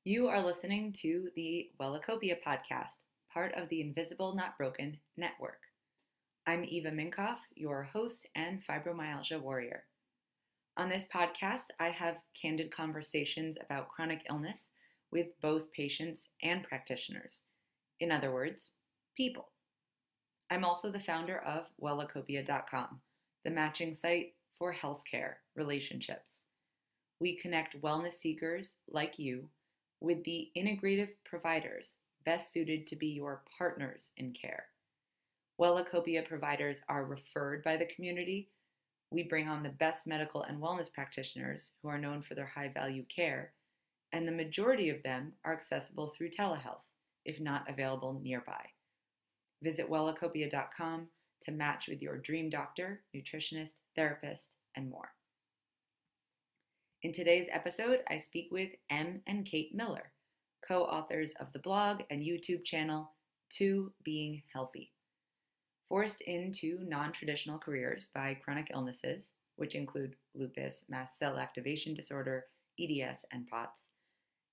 You are listening to the Wellacopia podcast, part of the Invisible Not Broken network. I'm Eva Minkoff, your host and fibromyalgia warrior. On this podcast, I have candid conversations about chronic illness with both patients and practitioners. In other words, people. I'm also the founder of Wellacopia.com, the matching site for healthcare relationships. We connect wellness seekers like you with the integrative providers best suited to be your partners in care. Wellacopia providers are referred by the community. We bring on the best medical and wellness practitioners who are known for their high-value care, and the majority of them are accessible through telehealth, if not available nearby. Visit Wellacopia.com to match with your dream doctor, nutritionist, therapist, and more. In today's episode, I speak with Em and Kate Miller, co-authors of the blog and YouTube channel, To Being Healthy. Forced into non-traditional careers by chronic illnesses, which include lupus, mast cell activation disorder, EDS, and POTS,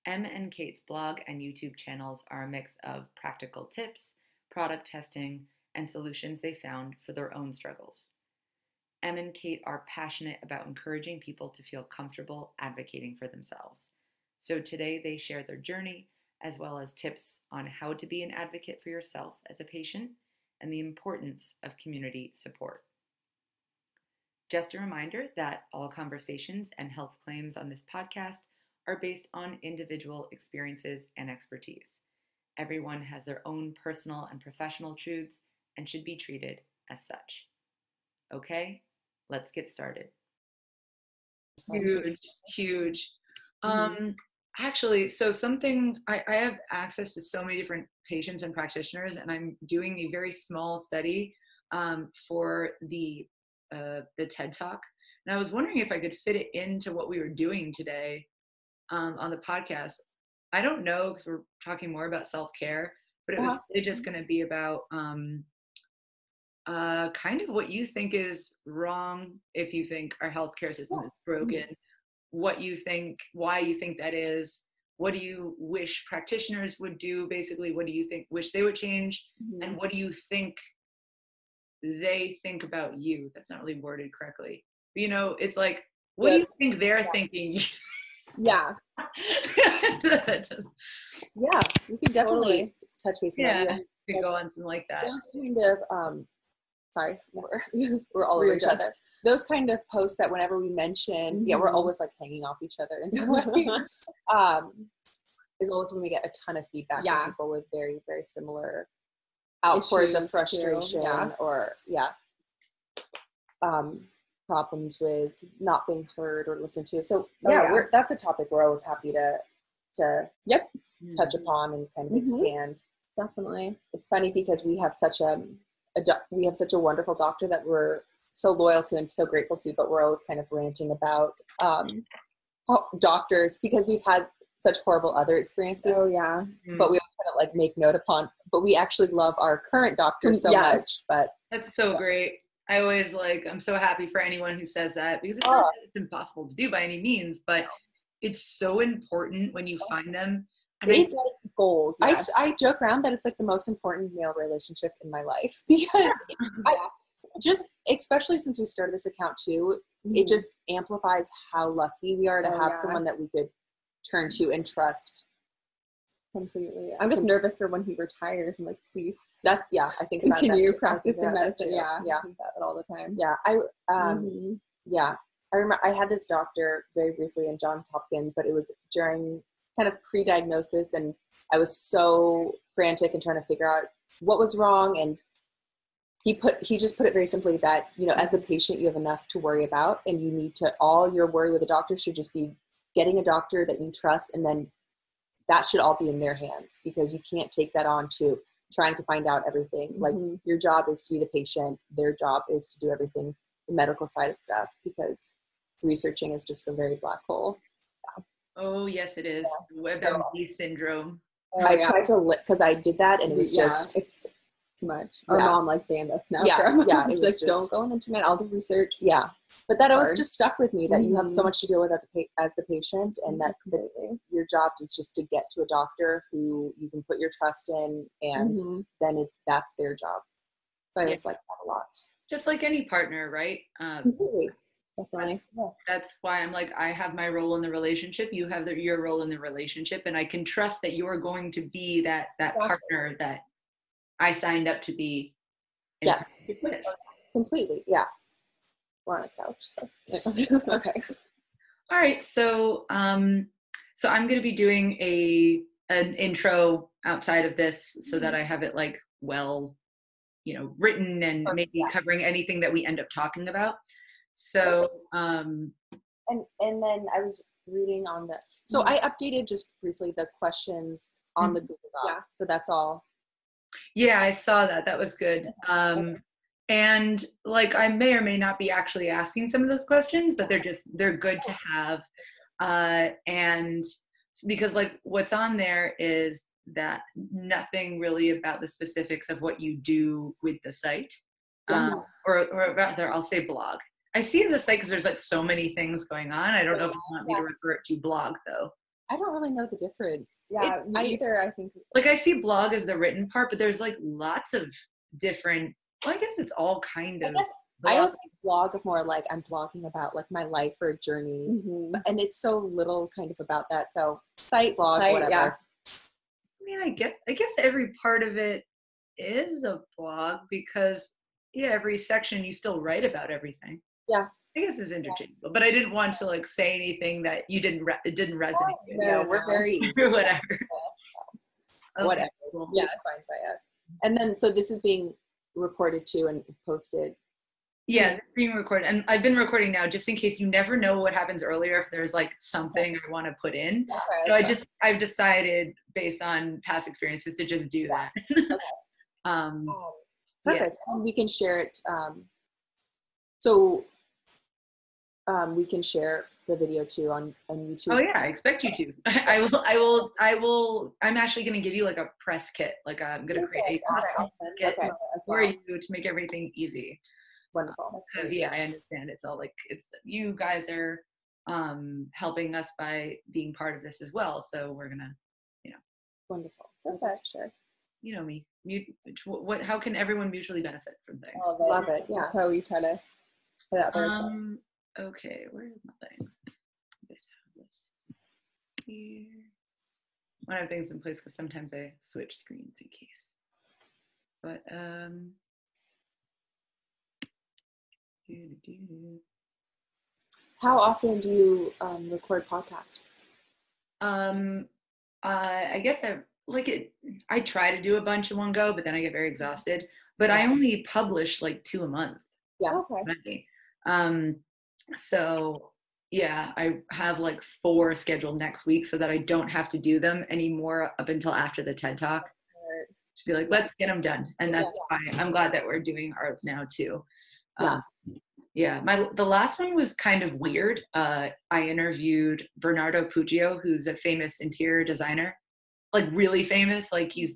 Em and Kate's blog and YouTube channels are a mix of practical tips, product testing, and solutions they found for their own struggles. Em and Kate are passionate about encouraging people to feel comfortable advocating for themselves. So today they share their journey, as well as tips on how to be an advocate for yourself as a patient and the importance of community support. Just a reminder that all conversations and health claims on this podcast are based on individual experiences and expertise. Everyone has their own personal and professional truths and should be treated as such. Okay? Let's get started. Huge. Actually, so something, I have access to so many different patients and practitioners, and I'm doing a very small study for the TED Talk. And I was wondering if I could fit it into what we were doing today on the podcast. I don't know, because we're talking more about self-care, but it was really just going to be about kind of what you think is wrong if you think our healthcare system is broken, what you think, why you think that is, what do you wish practitioners would do, basically, what do you think, wish they would change, and what do you think they think about you? That's not really worded correctly. But, you know, it's like, what do you think they're thinking? Yeah. Yeah, we can definitely touch base on that. We could go on something like that. Those kind of, sorry, we're all over each other. Those kind of posts that whenever we mention, we're always like hanging off each other in some way, is always when we get a ton of feedback from people with very, very similar outpours of frustration or, problems with not being heard or listened to. So that's a topic we're always happy to touch upon and kind of expand. Definitely. It's funny because we have such a wonderful doctor that we're so loyal to and so grateful to, but we're always kind of ranting about doctors because we've had such horrible other experiences. Oh yeah. But we always kind of like make note upon, but we actually love our current doctor so much. But that's so great. I always I'm so happy for anyone who says that, because it's not that it's impossible to do by any means, but it's so important when you find them. And it's like gold. Yes. I joke around that it's like the most important male relationship in my life because just, especially since we started this account too, it just amplifies how lucky we are to have someone that we could turn to and trust. Completely. I'm just nervous for when he retires and please. I think continue about that practicing medicine. Yeah. I think that all the time. Yeah. I remember I had this doctor very briefly in Johns Hopkins, but it was during kind of pre-diagnosis, and I was so frantic and trying to figure out what was wrong. And he just put it very simply that, you know, as the patient, you have enough to worry about, and you need to, all your worry with a doctor should just be getting a doctor that you trust, and then that should all be in their hands, because you can't take that on to trying to find out everything. Like, your job is to be the patient. Their job is to do everything, the medical side of stuff, because researching is just a very black hole. Oh, yes, it is. WebMD syndrome. I tried to, because I did that, and it was just... It's too much. Our mom, banned us now. Yeah, it was don't go on the internet. I'll do research. Yeah. But that always hard. just stuck with me, that you have so Mhm. much to deal with as the patient, and that Completely. your job is just to get to a doctor who you can put your trust in, and Mhm. then that's their job. So I Yeah. always like that a lot. Just like any partner, right? Completely. Definitely. Yeah. That's why I'm like, I have my role in the relationship, you have your role in the relationship, and I can trust that you are going to be that Exactly. partner that I signed up to be in Yes. a relationship with. Completely. Yeah. We're on a couch, so. Okay. All right, so so I'm going to be doing an intro outside of this so that I have it like well, written and Perfect, maybe yeah. covering anything that we end up talking about. So And then I was reading on the, so I updated just briefly the questions on the Google Doc. Yeah. So that's all. yeah, I saw that. That was good. And like I may or may not be actually asking some of those questions, but they're good to have. And because like what's on there is that nothing really about the specifics of what you do with the site. Or rather I'll say blog. I see it as a site because there's like so many things going on. I don't know if you want me to refer it to blog though. I don't really know the difference. Yeah, me either, I think. Like I see blog as the written part, but there's like lots of different, well, I guess it's all kind of. I always think blog of more like I'm blogging about like my life or journey, and it's so little kind of about that. So site, blog, whatever. Yeah. I mean, I guess every part of it is a blog because every section you still write about everything. Yeah. I guess it's interchangeable, but I didn't want to like say anything that it didn't resonate with. No, we're very easy. Or whatever. Okay, Whatever. cool. Yeah, it's fine by us. And then, so this is being recorded too and posted. Yeah, it's being recorded. And I've been recording now just in case. You never know what happens earlier if there's like something I want to put in. So I've decided based on past experiences to just do that. Perfect. And we can share it. So we can share the video too on YouTube. Oh yeah, I expect you to. I will. I'm actually going to give you like a press kit. Like I'm going to create a press kit for you to make everything easy. Wonderful. Because I understand it's all like you guys are helping us by being part of this as well. So we're gonna, Wonderful. Perfect. Sure. You know me. How can everyone mutually benefit from things? Love it. Yeah. That's how we try to put out there. Okay, where's my thing? This here. One of the things in place because sometimes I switch screens in case. But how often do you record podcasts? I guess I try to do a bunch in one go, but then I get very exhausted. But I only publish like 2 a month. Yeah. Okay. So yeah, I have like 4 scheduled next week so that I don't have to do them anymore up until after the TED Talk. To be like, let's get them done. And that's fine. I'm glad that we're doing ours now too. The last one was kind of weird. I interviewed Bernardo Puccio, who's a famous interior designer, like really famous. Like he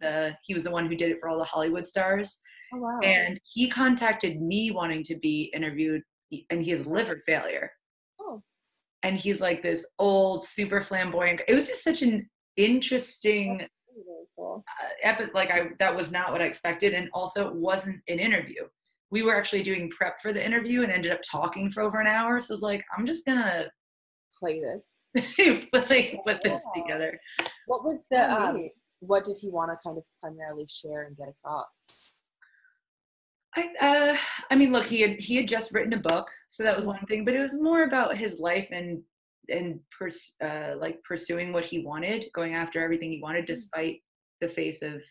was the one who did it for all the Hollywood stars. Oh, wow. And he contacted me wanting to be interviewed, and he has liver failure. Oh. And he's like this old, super flamboyant. It was just such an interesting episode. Like that was not what I expected, and also it wasn't an interview. We were actually doing prep for the interview and ended up talking for over an hour. So I was like, I'm just gonna play this, put this together. What was the what did he want to kind of primarily share and get across? I mean, look, he had just written a book, so that was one thing. But it was more about his life and pursuing what he wanted, going after everything he wanted, despite the face of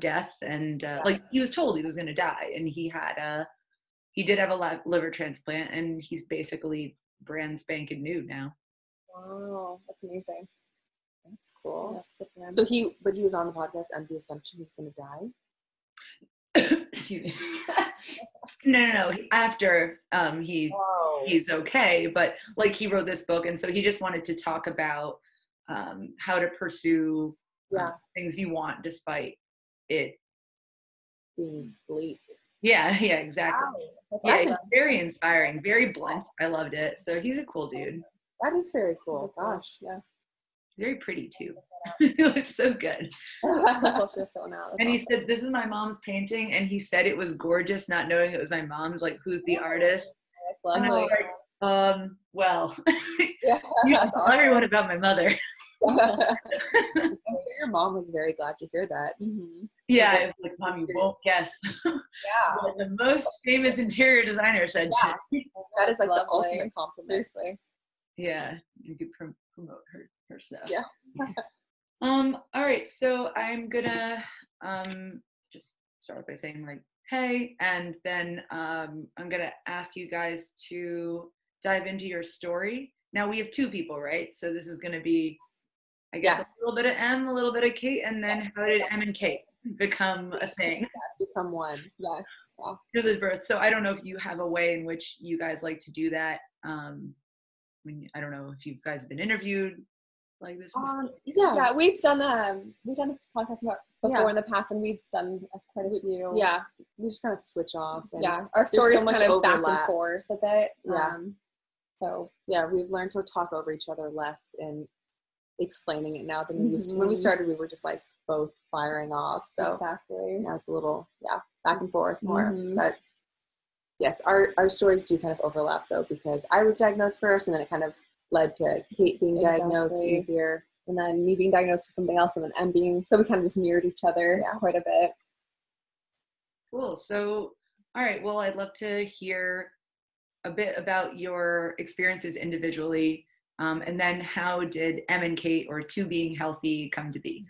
death. And like he was told he was going to die, and he did have a liver transplant, and he's basically brand spanking new now. Wow, that's amazing. That's cool. That's good for him. So he was on the podcast under the assumption he was going to die. Excuse me. No. After he's okay, but like he wrote this book, and so he just wanted to talk about how to pursue things you want despite it being bleak. Yeah, yeah, exactly. Wow. Yeah, That's he's very inspiring, very blunt. I loved it. So he's a cool dude. That is very cool. That's cool. Gosh. Yeah. He's very pretty too. He looks so good. So cool to fill out. And he said, "This is my mom's painting," and he said it was gorgeous, not knowing it was my mom's. Like, who's the artist? And I was Lovely. like, well, Yeah. you should tell everyone about my mother. I'm sure your mom was very glad to hear that. Mm-hmm. Yeah, I was like, Mom, you won't guess. Yeah. The most famous interior designer said shit. That is like the Lovely. ultimate compliment. Seriously. Yeah, you could promote her stuff. Yeah. All right, so I'm gonna just start by saying like, hey, and then I'm gonna ask you guys to dive into your story. Now we have 2 people, right? So this is gonna be, I guess, Yes. a little bit of M, a little bit of Kate, and then how did M and Kate become a thing? Yes, become one. Yes. Through this birth. So I don't know if you have a way in which you guys like to do that. I don't know if you guys have been interviewed like this before. Yeah, we've done a podcast about before Yeah. in the past, and we've done quite a few. Yeah, we just kind of switch off. And Yeah, our so stories much kind of back overlap. and forth a bit. Yeah. So Yeah, we've learned to talk over each other less and explaining it now than we used to. When we started, we were just like both firing off. So exactly. now it's a little, back and forth more. Mhm. But yes, our stories do kind of overlap though, because I was diagnosed first and then it kind of led to Kate being diagnosed Exactly. easier. And then me being diagnosed with something else, and then M being, so we kind of just mirrored each other quite a bit. Cool. So, all right. Well, I'd love to hear a bit about your experiences individually, and then how did M and Kate, or 2 being healthy, come to be?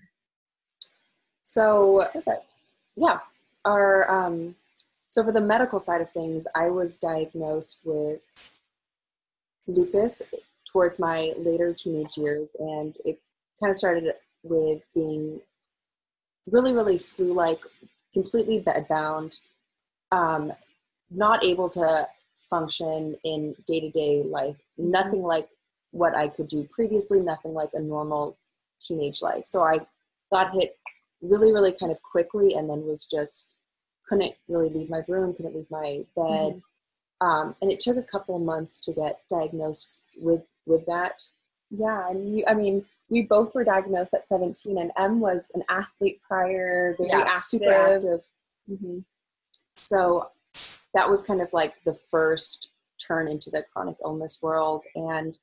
So Perfect. yeah, so for the medical side of things, I was diagnosed with lupus towards my later teenage years, and it kind of started with being really, really flu-like, completely bedbound, not able to function in day-to-day life, nothing like what I could do previously, nothing like a normal teenage life. So I got hit really, really kind of quickly, and then couldn't really leave my room, couldn't leave my bed. And it took a couple of months to get diagnosed with that. Yeah, and we both were diagnosed at 17, and M was an athlete prior, very active. Super active. So that was kind of like the first turn into the chronic illness world. And,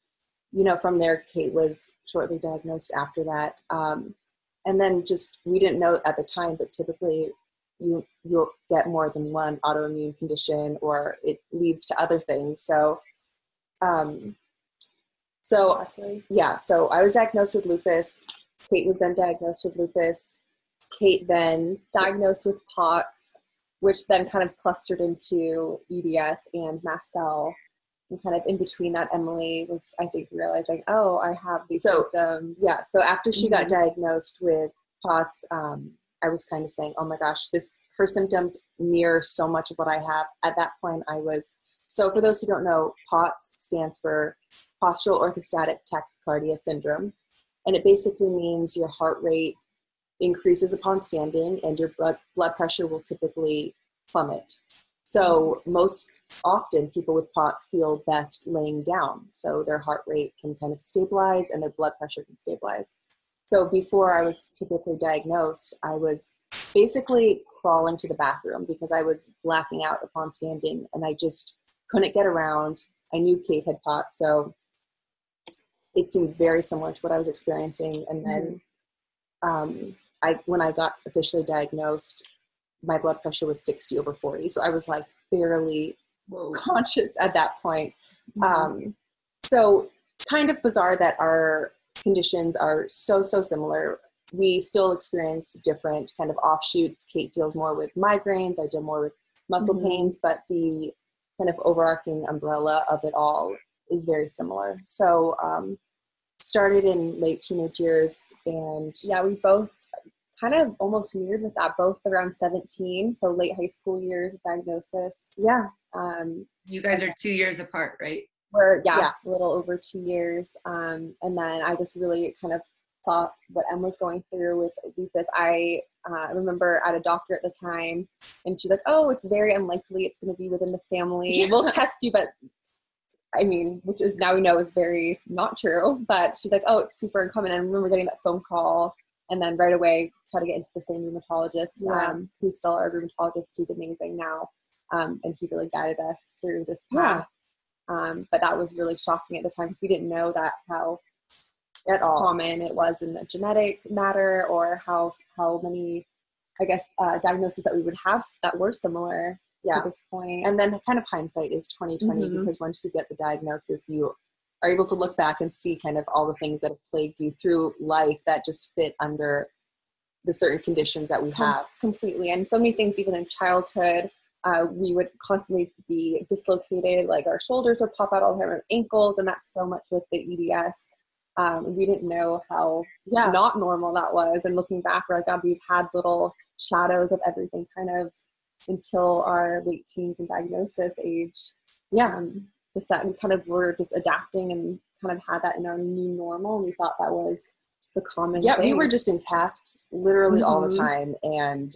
from there, Kate was shortly diagnosed after that. And then we didn't know at the time, but typically you'll get more than one autoimmune condition, or it leads to other things. So so I was diagnosed with lupus. Kate was then diagnosed with lupus. Kate then diagnosed with POTS, which then kind of clustered into EDS and Mast Cell. And kind of in between that, Emily was, I think, realizing, oh, I have these symptoms. Yeah, so after she got diagnosed with POTS, I was kind of saying, oh my gosh, her symptoms mirror so much of what I have. At that point, so for those who don't know, POTS stands for postural orthostatic tachycardia syndrome. And it basically means your heart rate increases upon standing and your blood pressure will typically plummet. So most often people with POTS feel best laying down. So their heart rate can kind of stabilize and their blood pressure can stabilize. So before I was typically diagnosed, I was basically crawling to the bathroom because I was blacking out upon standing and I just couldn't get around. I knew Kate had POTS, so it seemed very similar to what I was experiencing. And then when I got officially diagnosed, my blood pressure was 60/40. So I was like barely conscious at that point. So kind of bizarre that our conditions are so similar. We still experience different kind of offshoots. Kate deals more with migraines. I deal more with muscle pains, but the kind of overarching umbrella of it all is very similar. So started in late teenage years, and we both kind of almost mirrored with that, both around 17, so late high school years of diagnosis. You guys are 2 years apart, right? We're a little over 2 years, and then I just really kind of saw what Em was going through with lupus. I I remember at a doctor at the time, and she's like, oh, it's very unlikely it's going to be within the family. Yeah. We'll test you, but I mean, which is now we know is very not true, but she's like, oh, it's super uncommon. And I remember getting that phone call, and then right away try to get into the same rheumatologist, who's still our rheumatologist, who's amazing now. And he really guided us through this path. But that was really shocking at the time because we didn't know that how at all common it was in the genetic matter, or how many, I guess, diagnoses that we would have that were similar to this point. And then kind of hindsight is 2020 because once you get the diagnosis, you are able to look back and see kind of all the things that have plagued you through life that just fit under the certain conditions that we have. Completely. And so many things, even in childhood, we would constantly be dislocated, like our shoulders would pop out all the time, our ankles, and that's so much with the EDS. We didn't know how not normal that was. And looking back, we're like, God, we've had little shadows of everything kind of until our late teens and diagnosis age. Just that we kind of were just adapting and kind of had that in our new normal. And we thought that was just a common thing. We were just in casts literally all the time. And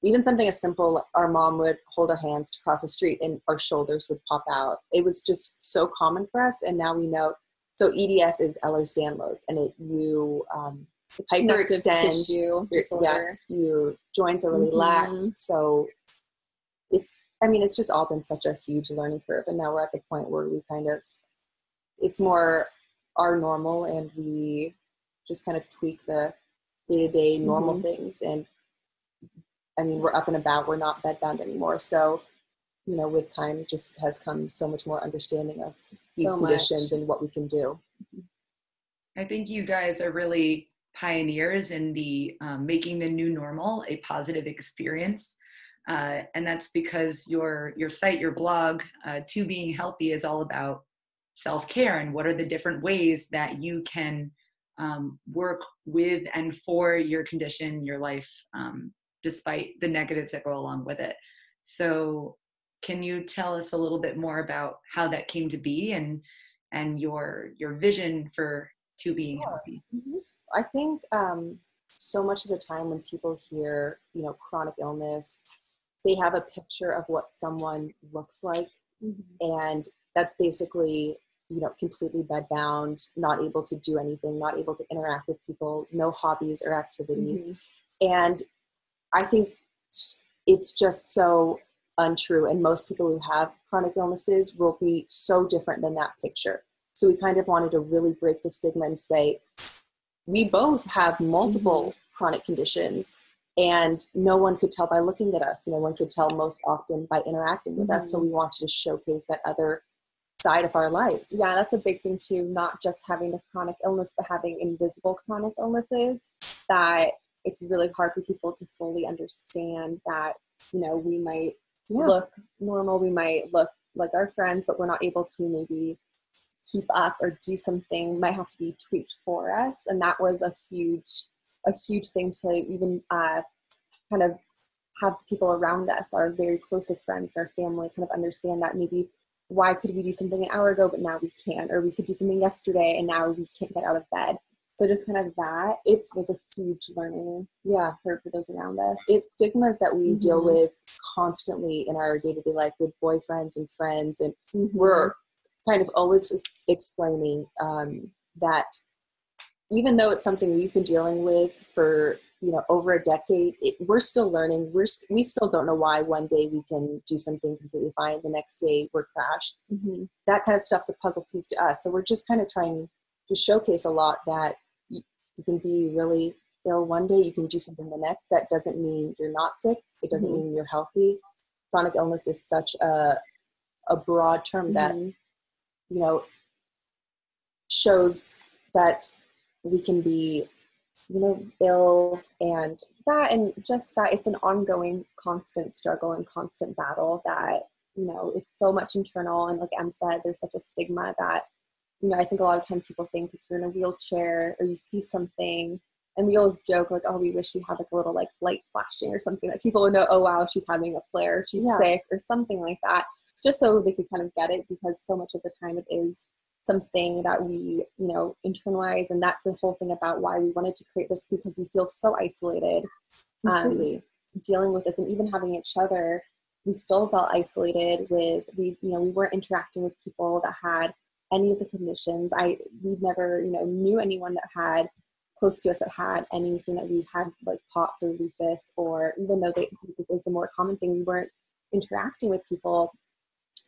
even something as simple, like our mom would hold our hands to cross the street and our shoulders would pop out. It was just so common for us. And now we know. So EDS is Ehlers-Danlos, and you hyperextend. Your joints are really lax. So it's just all been such a huge learning curve. And now we're at the point where we it's more our normal, and we just kind of tweak the day-to-day normal things. And I mean, we're up and about, we're not bedbound anymore. So, with time just has come so much more understanding of these conditions and what we can do. I think you guys are really pioneers in the making the new normal a positive experience. And that's because your site, your blog, To Being Healthy, is all about self-care and what are the different ways that you can work with and for your condition, your life, despite the negatives that go along with it. So can you tell us a little bit more about how that came to be and your vision for To Being Healthy? I think so much of the time when people hear, chronic illness, they have a picture of what someone looks like. And that's basically, completely bedbound, not able to do anything, not able to interact with people, no hobbies or activities. And I think it's just so untrue. And most people who have chronic illnesses will be so different than that picture. So we kind of wanted to really break the stigma and say, we both have multiple chronic conditions, and no one could tell by looking at us. One could tell most often by interacting with us. So we wanted to showcase that other side of our lives. Yeah, that's a big thing too, not just having the chronic illness, but having invisible chronic illnesses, that it's really hard for people to fully understand that, we might look normal, we might look like our friends, but we're not able to maybe keep up or do something, might have to be tweaked for us. And that was a huge thing to even kind of have the people around us, our very closest friends, our family, kind of understand that maybe why could we do something an hour ago, but now we can't, or we could do something yesterday and now we can't get out of bed. So just kind of that, was a huge learning curve for those around us. It's stigmas that we deal with constantly in our day-to-day life with boyfriends and friends. And we're kind of always explaining that even though it's something we've been dealing with for, over a decade, we're still learning. We still don't know why one day we can do something completely fine. The next day we're crashed. That kind of stuff's a puzzle piece to us. So we're just kind of trying to showcase a lot that you can be really ill one day, you can do something the next. That doesn't mean you're not sick. It doesn't mean you're healthy. Chronic illness is such a broad term that, shows that we can be, ill, and just that it's an ongoing constant struggle and constant battle that, it's so much internal. And like Em said, there's such a stigma that, I think a lot of times people think if you're in a wheelchair or you see something, and we always joke like, oh, we wish we had like a little like light flashing or something that people would know, oh wow, she's having a flare, she's sick or something like that, just so they could kind of get it, because so much of the time it is something that we, internalize. And that's the whole thing about why we wanted to create this, because we feel so isolated Completely. Dealing with this, and even having each other, we still felt isolated we weren't interacting with people that had any of the conditions. We never, knew anyone that had close to us that had anything that we had, like POTS or lupus, or even though lupus is a more common thing, we weren't interacting with people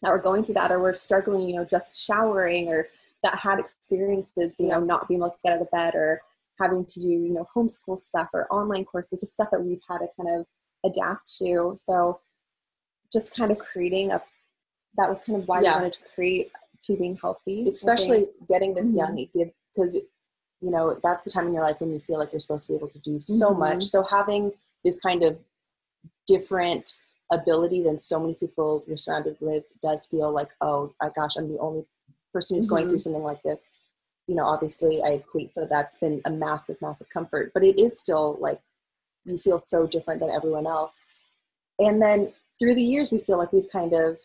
that were going through that or were struggling, just showering, or that had experiences, not being able to get out of bed, or having to do, homeschool stuff or online courses, just stuff that we've had to kind of adapt to. So just kind of that was kind of why we wanted to create To Being Healthy. Especially getting this young, because, that's the time in your life when you feel like you're supposed to be able to do so much. So having this kind of different ability than so many people you're surrounded with does feel like, oh my gosh, I'm the only person who's going through something like this. Obviously I had Kate, so that's been a massive, massive comfort, but it is still like, you feel so different than everyone else. And then through the years, we feel like we've kind of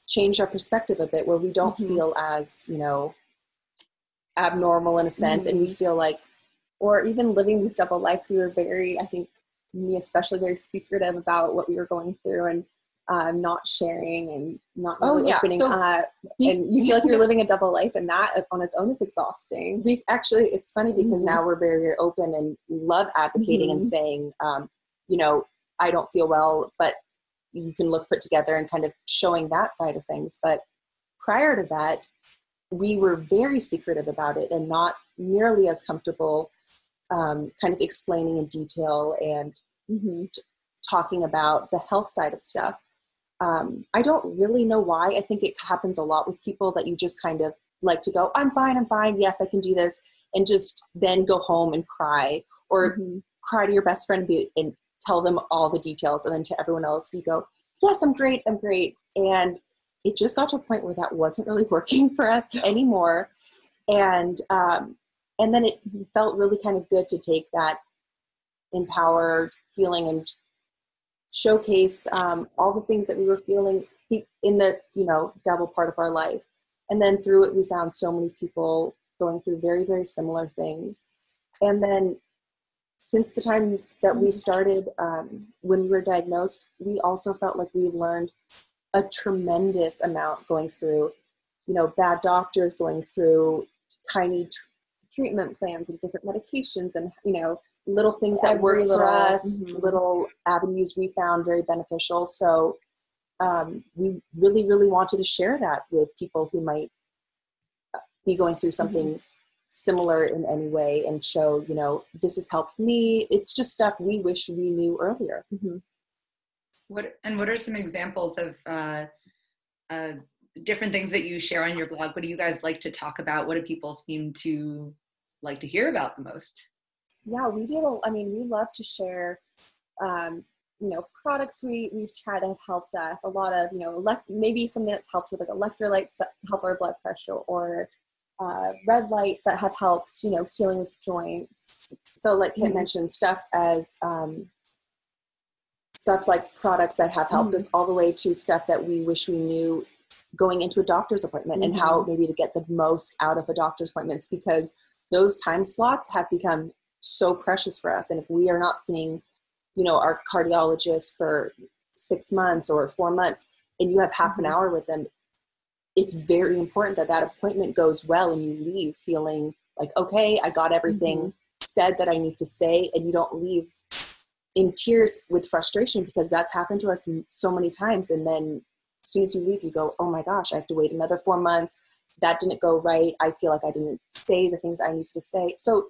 changed our perspective a bit, where we don't feel as, abnormal in a sense. And we feel like, or even living these double lives, we were very, I think me especially, very secretive about what we were going through, and not sharing and not really opening up. And you feel like you're living a double life, and that on its own is exhausting. It's funny because now we're very, very open and love advocating and saying, I don't feel well, but you can look put together, and kind of showing that side of things. But prior to that, we were very secretive about it and not nearly as comfortable kind of explaining in detail and talking about the health side of stuff. I don't really know why. I think it happens a lot with people that you just kind of like to go, I'm fine. Yes, I can do this. And just then go home and cry, or cry to your best friend and tell them all the details. And then to everyone else, you go, yes, I'm great. And it just got to a point where that wasn't really working for us anymore. And then it felt really kind of good to take that empowered feeling and showcase all the things that we were feeling in the, double part of our life. And then through it, we found so many people going through very, very similar things. And then since the time that we started, when we were diagnosed, we also felt like we learned a tremendous amount going through, bad doctors, going through tiny treatment plans and different medications, and, little things that work for us, little avenues we found very beneficial. So we really, really wanted to share that with people who might be going through something similar in any way, and show, this has helped me. It's just stuff we wish we knew earlier. What are some examples of different things that you share on your blog? What do you guys like to talk about? What do people seem to like to hear about the most? Yeah, we do. We love to share, products we've tried that have helped us. A lot of, maybe something that's helped with, like electrolytes that help our blood pressure, or red lights that have helped, healing with joints. So like Kit mentioned, stuff like products that have helped us, all the way to stuff that we wish we knew going into a doctor's appointment, and how maybe to get the most out of a doctor's appointments, because those time slots have become so precious for us. And if we are not seeing, our cardiologist for 6 months or 4 months, and you have half an hour with them, it's very important that appointment goes well, and you leave feeling like, okay, I got everything said that I need to say, and you don't leave in tears with frustration, because that's happened to us so many times. And then as soon as you leave, you go, oh my gosh, I have to wait another 4 months. That didn't go right. I feel like I didn't say the things I needed to say. So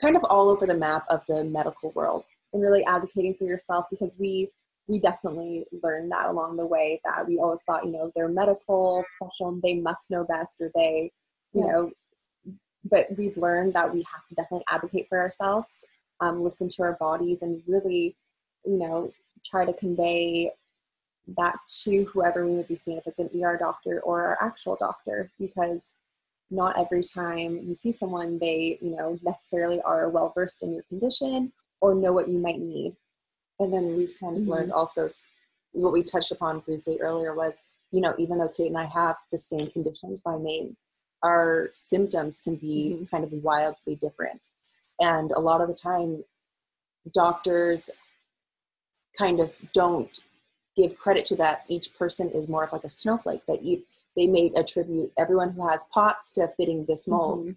kind of all over the map of the medical world. And really advocating for yourself, because we definitely learned that along the way, that we always thought, they're medical professional, they must know best, or they, but we've learned that we have to definitely advocate for ourselves, listen to our bodies, and really, try to convey that to whoever we would be seeing, if it's an ER doctor or our actual doctor, because not every time you see someone, they, necessarily are well-versed in your condition or know what you might need. And then we've kind of learned also, what we touched upon briefly earlier was, even though Kate and I have the same conditions by name, our symptoms can be kind of wildly different. And a lot of the time, doctors kind of don't give credit to that. Each person is more of like a snowflake, that they may attribute everyone who has POTS to fitting this mold.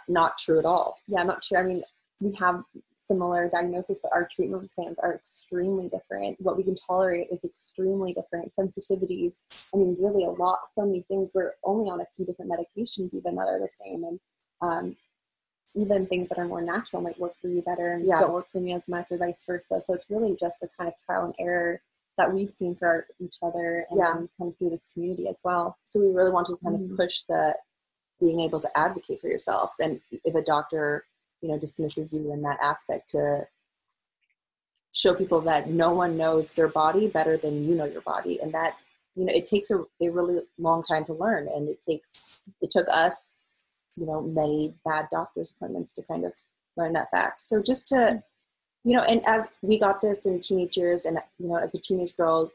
Not true at all. Yeah, not true. I mean, we have similar diagnosis, but our treatment plans are extremely different. What we can tolerate is extremely different. Sensitivities, I mean, really so many things. We're only on a few different medications even that are the same. And even things that are more natural might work for you better and don't work for me as much, or vice versa. So it's really just a kind of trial and error that we've seen for each other and kind of through this community as well. So we really want to kind of push the being able to advocate for yourselves. And if a doctor, dismisses you in that aspect, to show people that no one knows their body better than you know your body. And that, it takes a really long time to learn. And it took us, many bad doctor's appointments to kind of learn that fact. So just to, and as we got this in teenage years, and, as a teenage girl,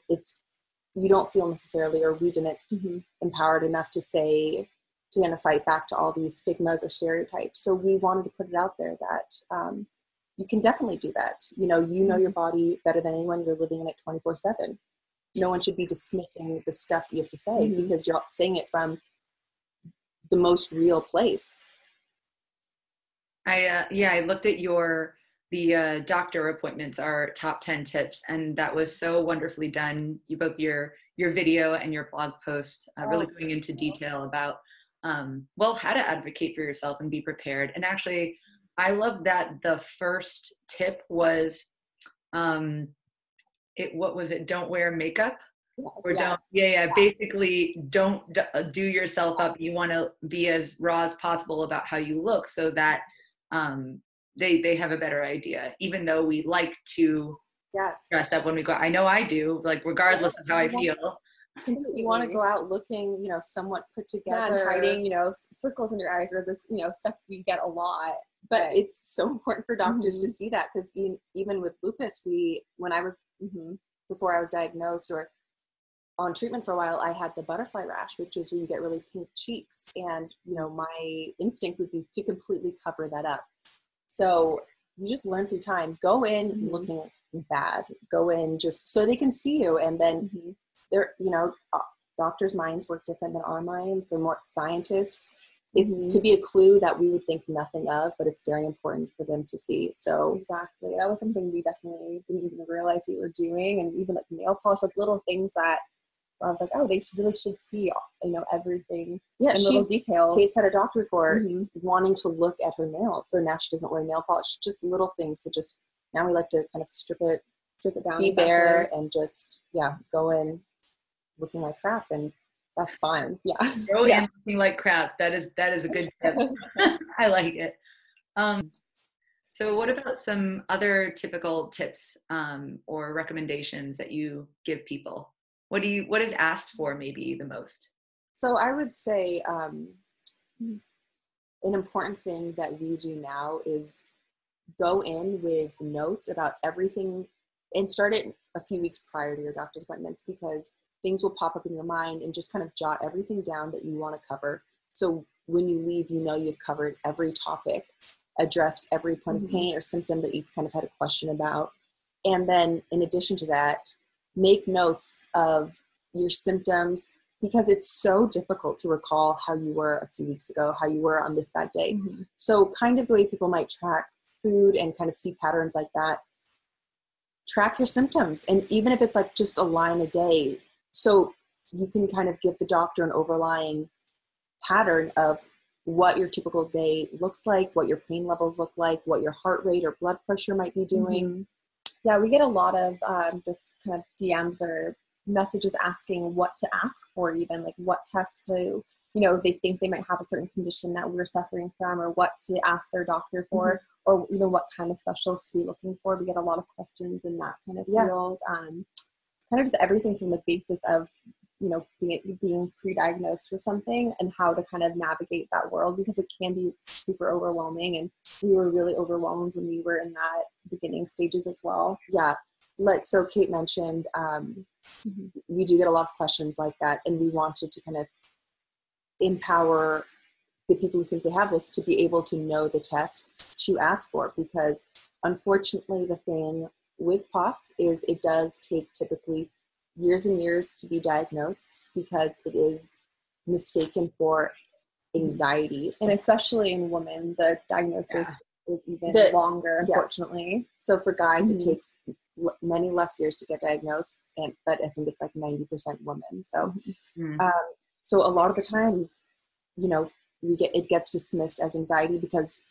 you don't feel necessarily, or we didn't empowered enough to say, to kind of fight back to all these stigmas or stereotypes. So we wanted to put it out there that you can definitely do that. You know your body better than anyone. You're living in it 24/7. No one should be dismissing the stuff that you have to say because you're saying it from the most real place. I looked at the doctor appointments are top 10 tips, and that was so wonderfully done. Both your video and your blog post really going into detail about how to advocate for yourself and be prepared. And actually, I love that the first tip was, what was it? Don't wear makeup. Basically, don't do yourself up. You want to be as raw as possible about how you look, so that they have a better idea. Even though we like to dress up when we go, I know I do, like regardless of how I feel. You want to go out looking, somewhat put together, and hiding, circles in your eyes, or this, stuff we get a lot. But it's so important for doctors to see that, because even with lupus, when I was before I was diagnosed or on treatment for a while, I had the butterfly rash, which is when you get really pink cheeks, and my instinct would be to completely cover that up. So you just learn through time. Go in looking bad. Go in just so they can see you, and then they're doctors' minds work different than our minds. They're more scientists. It could be a clue that we would think nothing of, but it's very important for them to see. So exactly, that was something we definitely didn't even realize we were doing, and even like nail polish, like little things that I was like, oh, they really should see, everything. Yeah, in little details. Kate's had a doctor before wanting to look at her nails, so now she doesn't wear nail polish. Just little things. So just now we like to kind of strip it down, be bare, and just go in looking like crap, and that's fine. Go in looking like crap. That is a good tip. I like it. So what about some other typical tips or recommendations that you give people? What is asked for maybe the most? So I would say an important thing that we do now is go in with notes about everything, and start it a few weeks prior to your doctor's appointments, because things will pop up in your mind, and just kind of jot everything down that you want to cover. So when you leave, you've covered every topic, addressed every point of pain or symptom that you've kind of had a question about. And then in addition to that, make notes of your symptoms, because it's so difficult to recall how you were a few weeks ago, how you were on this bad day. So kind of the way people might track food and kind of see patterns like that, track your symptoms. And even if it's like just a line a day, so you can kind of give the doctor an overlying pattern of what your typical day looks like, what your pain levels look like, what your heart rate or blood pressure might be doing. Yeah, we get a lot of just kind of DMs or messages asking what to ask for, even like what tests to, they think they might have a certain condition that we're suffering from, or what to ask their doctor for, or what kind of specialists to be looking for. We get a lot of questions in that kind of field. Kind of just everything from the basis of, being pre-diagnosed with something, and how to kind of navigate that world, because it can be super overwhelming. And we were really overwhelmed when we were in that beginning stages as well. Yeah. So Kate mentioned, we do get a lot of questions like that, and we wanted to kind of empower the people who think they have this to be able to know the tests to ask for, because unfortunately, the thing with POTS is it does take typically years and years to be diagnosed because it is mistaken for anxiety. And especially in women, the diagnosis is even longer, unfortunately. So for guys, it takes many less years to get diagnosed, but I think it's like 90% women. So, so a lot of the times, you know, it gets dismissed as anxiety because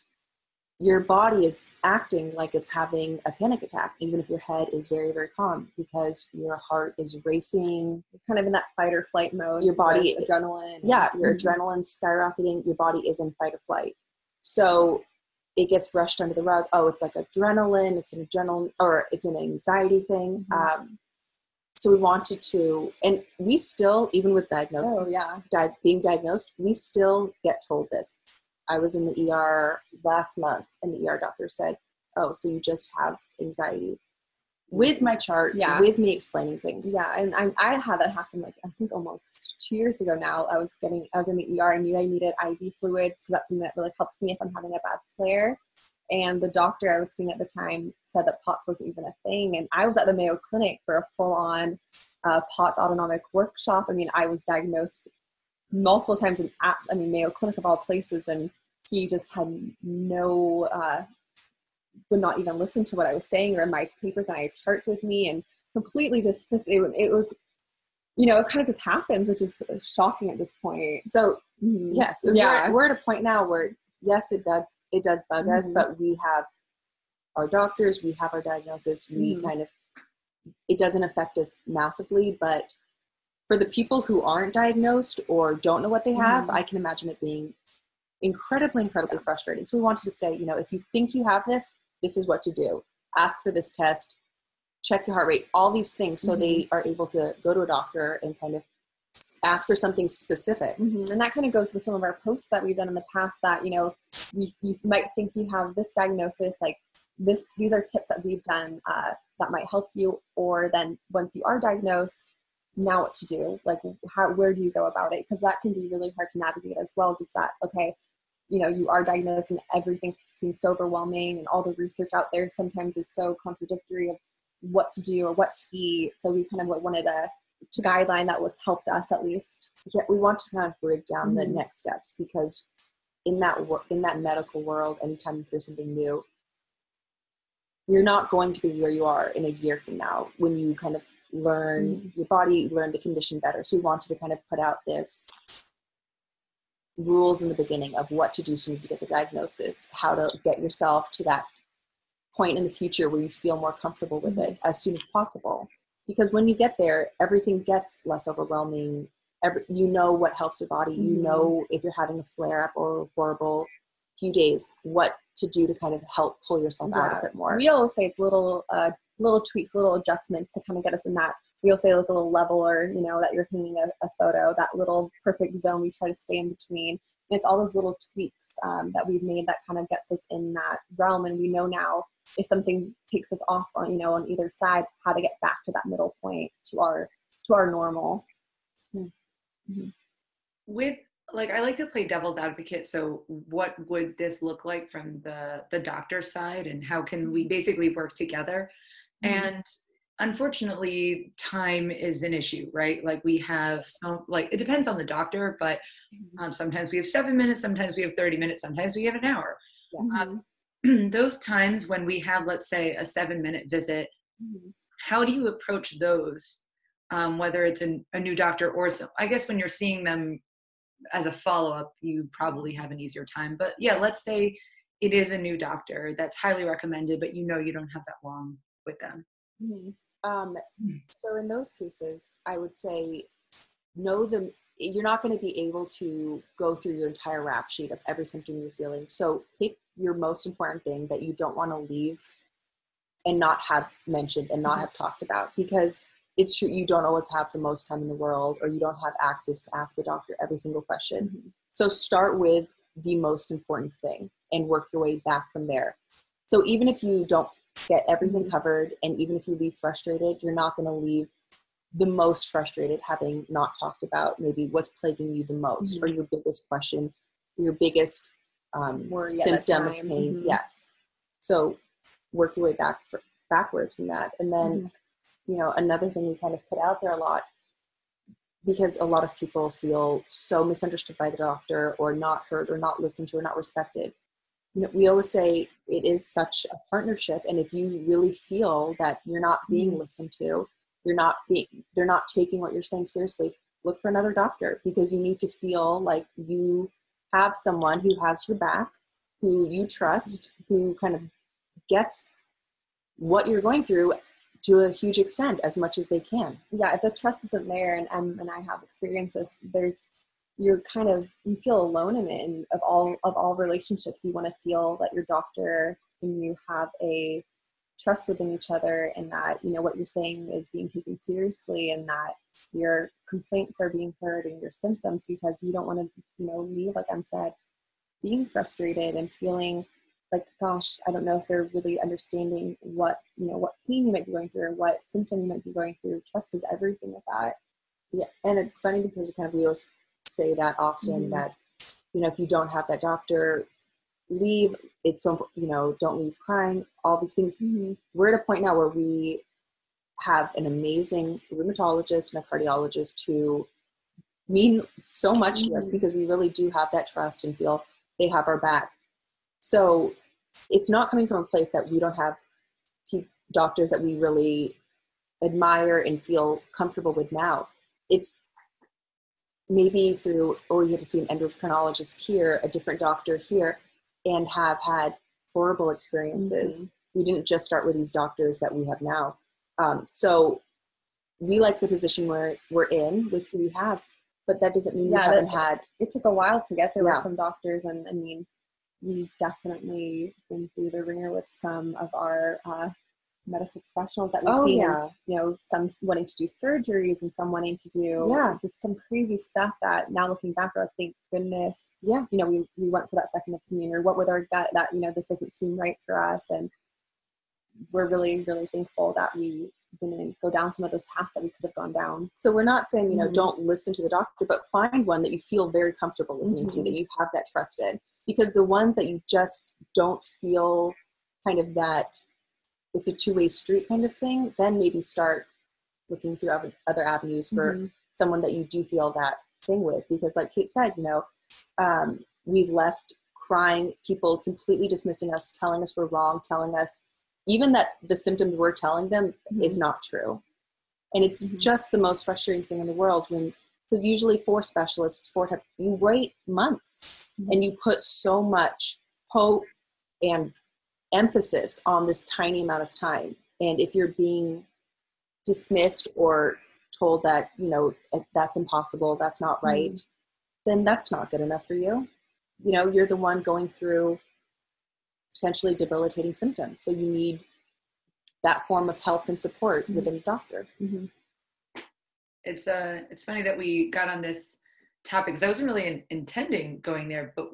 your body is acting like it's having a panic attack, even if your head is very, very calm, because your heart is racing. You're kind of in that fight or flight mode. Your body, adrenaline. Yeah, your adrenaline's skyrocketing. Your body is in fight or flight. So it gets brushed under the rug. Oh, it's like adrenaline. It's an adrenaline, or it's an anxiety thing. So we wanted to, and we still, even with diagnosis, being diagnosed, we still get told this. I was in the ER last month, and the ER doctor said, "Oh, so you just have anxiety." With my chart, with me explaining things. Yeah, and I had that happen, like, I think almost 2 years ago now. I was in the ER. I knew I needed IV fluids because that's something that really helps me if I'm having a bad flare. And the doctor I was seeing at the time said that POTS wasn't even a thing. And I was at the Mayo Clinic for a full-on POTS autonomic workshop. I mean, I was diagnosed multiple times at Mayo Clinic of all places, and he just had would not even listen to what I was saying or in my papers, and I had charts with me and completely dismissed it. It was, you know, it kind of just happens, which is shocking at this point. So yes, we're at a point now where yes, it does bug us, but we have our doctors, we have our diagnosis, we it doesn't affect us massively, but for the people who aren't diagnosed or don't know what they have, I can imagine it being incredibly frustrating. So we wanted to say, you know, if you think you have this is what to do. Ask for this test, check your heart rate, all these things, so they are able to go to a doctor and kind of ask for something specific. And that kind of goes with some of our posts that we've done in the past that, you know, you might think you have this diagnosis, like these are tips that we've done that might help you, or then once you are diagnosed, now what to do, like where do you go about it? Because that can be really hard to navigate as well. Just that, okay, you know, you are diagnosed and everything seems so overwhelming, and all the research out there sometimes is so contradictory of what to do or what to eat. So we kind of wanted to guideline that what's helped us at least. Yeah, we want to kind of break down the next steps, because in that medical world, anytime you hear something new, you're not going to be where you are in a year from now when you kind of learn your body, learn the condition better. So we wanted to kind of put out this rules in the beginning of what to do as soon as you get the diagnosis, how to get yourself to that point in the future where you feel more comfortable with it as soon as possible. Because when you get there, everything gets less overwhelming. You know what helps your body. You know if you're having a flare-up or a horrible few days, what to do to kind of help pull yourself out of it more. We always say it's little tweaks, little adjustments to kind of get us in that. We'll say like a little level, or, you know, that you're hanging a photo, that little perfect zone we try to stay in between. And it's all those little tweaks that we've made that kind of gets us in that realm. And we know now if something takes us off on, you know, on either side, how to get back to that middle point to our normal. With, like, I like to play devil's advocate. So what would this look like from the doctor's side, and how can we basically work together? And unfortunately, time is an issue, right? Like we have it depends on the doctor, but sometimes we have 7 minutes, sometimes we have 30 minutes, sometimes we have an hour. Those times when we have, let's say, a 7-minute visit, how do you approach those? Whether it's a new doctor or I guess when you're seeing them as a follow-up, you probably have an easier time. But yeah, let's say it is a new doctor that's highly recommended, but you know you don't have that long with them. So in those cases, I would say you're not going to be able to go through your entire rap sheet of every symptom you're feeling. So pick your most important thing that you don't want to leave and not have mentioned and not have talked about, because it's true, you don't always have the most time in the world, or you don't have access to ask the doctor every single question. So start with the most important thing and work your way back from there. So even if you don't get everything covered, and even if you leave frustrated, you're not going to leave the most frustrated having not talked about maybe what's plaguing you the most, or your biggest question, your biggest symptom of pain. Yes. So work your way backwards from that. And then, you know, another thing we kind of put out there a lot, because a lot of people feel so misunderstood by the doctor, or not heard, or not listened to, or not respected. You know, we always say it is such a partnership. And if you really feel that you're not being listened to, they're not taking what you're saying seriously, look for another doctor, because you need to feel like you have someone who has your back, who you trust, who kind of gets what you're going through to a huge extent, as much as they can. Yeah, if the trust isn't there, and I have experiences, you feel alone in it. And of all relationships, you want to feel that your doctor and you have a trust within each other, and that, you know, what you're saying is being taken seriously, and that your complaints are being heard, and your symptoms, because you don't want to, you know, leave, like I said, being frustrated and feeling like, gosh, I don't know if they're really understanding what pain you might be going through, or what symptom you might be going through. Trust is everything with that. Yeah, and it's funny because we always say that often, that, you know, if you don't have that doctor, leave. It's so, you know, don't leave crying, all these things. We're at a point now where we have an amazing rheumatologist and a cardiologist who mean so much to us, because we really do have that trust and feel they have our back. So it's not coming from a place that we don't have doctors that we really admire and feel comfortable with now. It's maybe through, you had to see an endocrinologist here, a different doctor here, and have had horrible experiences. We didn't just start with these doctors that we have now. So we like the position we're in with who we have, but that doesn't mean we haven't had. It took a while to get there with some doctors, and I mean, we've definitely been through the ringer with some of our medical professionals that we've seen. And, you know, some wanting to do surgeries, and some wanting to do just some crazy stuff that now looking back, like, thank goodness, you know, we went for that second opinion, or what with our gut, that, you know, this doesn't seem right for us. And we're really, really thankful that we didn't go down some of those paths that we could have gone down. So we're not saying, you know, don't listen to the doctor, but find one that you feel very comfortable listening to, that you have that trust in. Because the ones that you just don't feel kind of that it's a two-way street kind of thing, then maybe start looking through other avenues for someone that you do feel that thing with. Because like Kate said, you know, we've left crying, people completely dismissing us, telling us we're wrong, telling us even that the symptoms we're telling them is not true. And it's just the most frustrating thing in the world, because usually for specialists, you wait months and you put so much hope and emphasis on this tiny amount of time. And if you're being dismissed or told that, you know, that's impossible, that's not right, then that's not good enough for you. You know, you're the one going through potentially debilitating symptoms. So you need that form of help and support within a doctor. It's funny that we got on this topic, because I wasn't really intending going there, but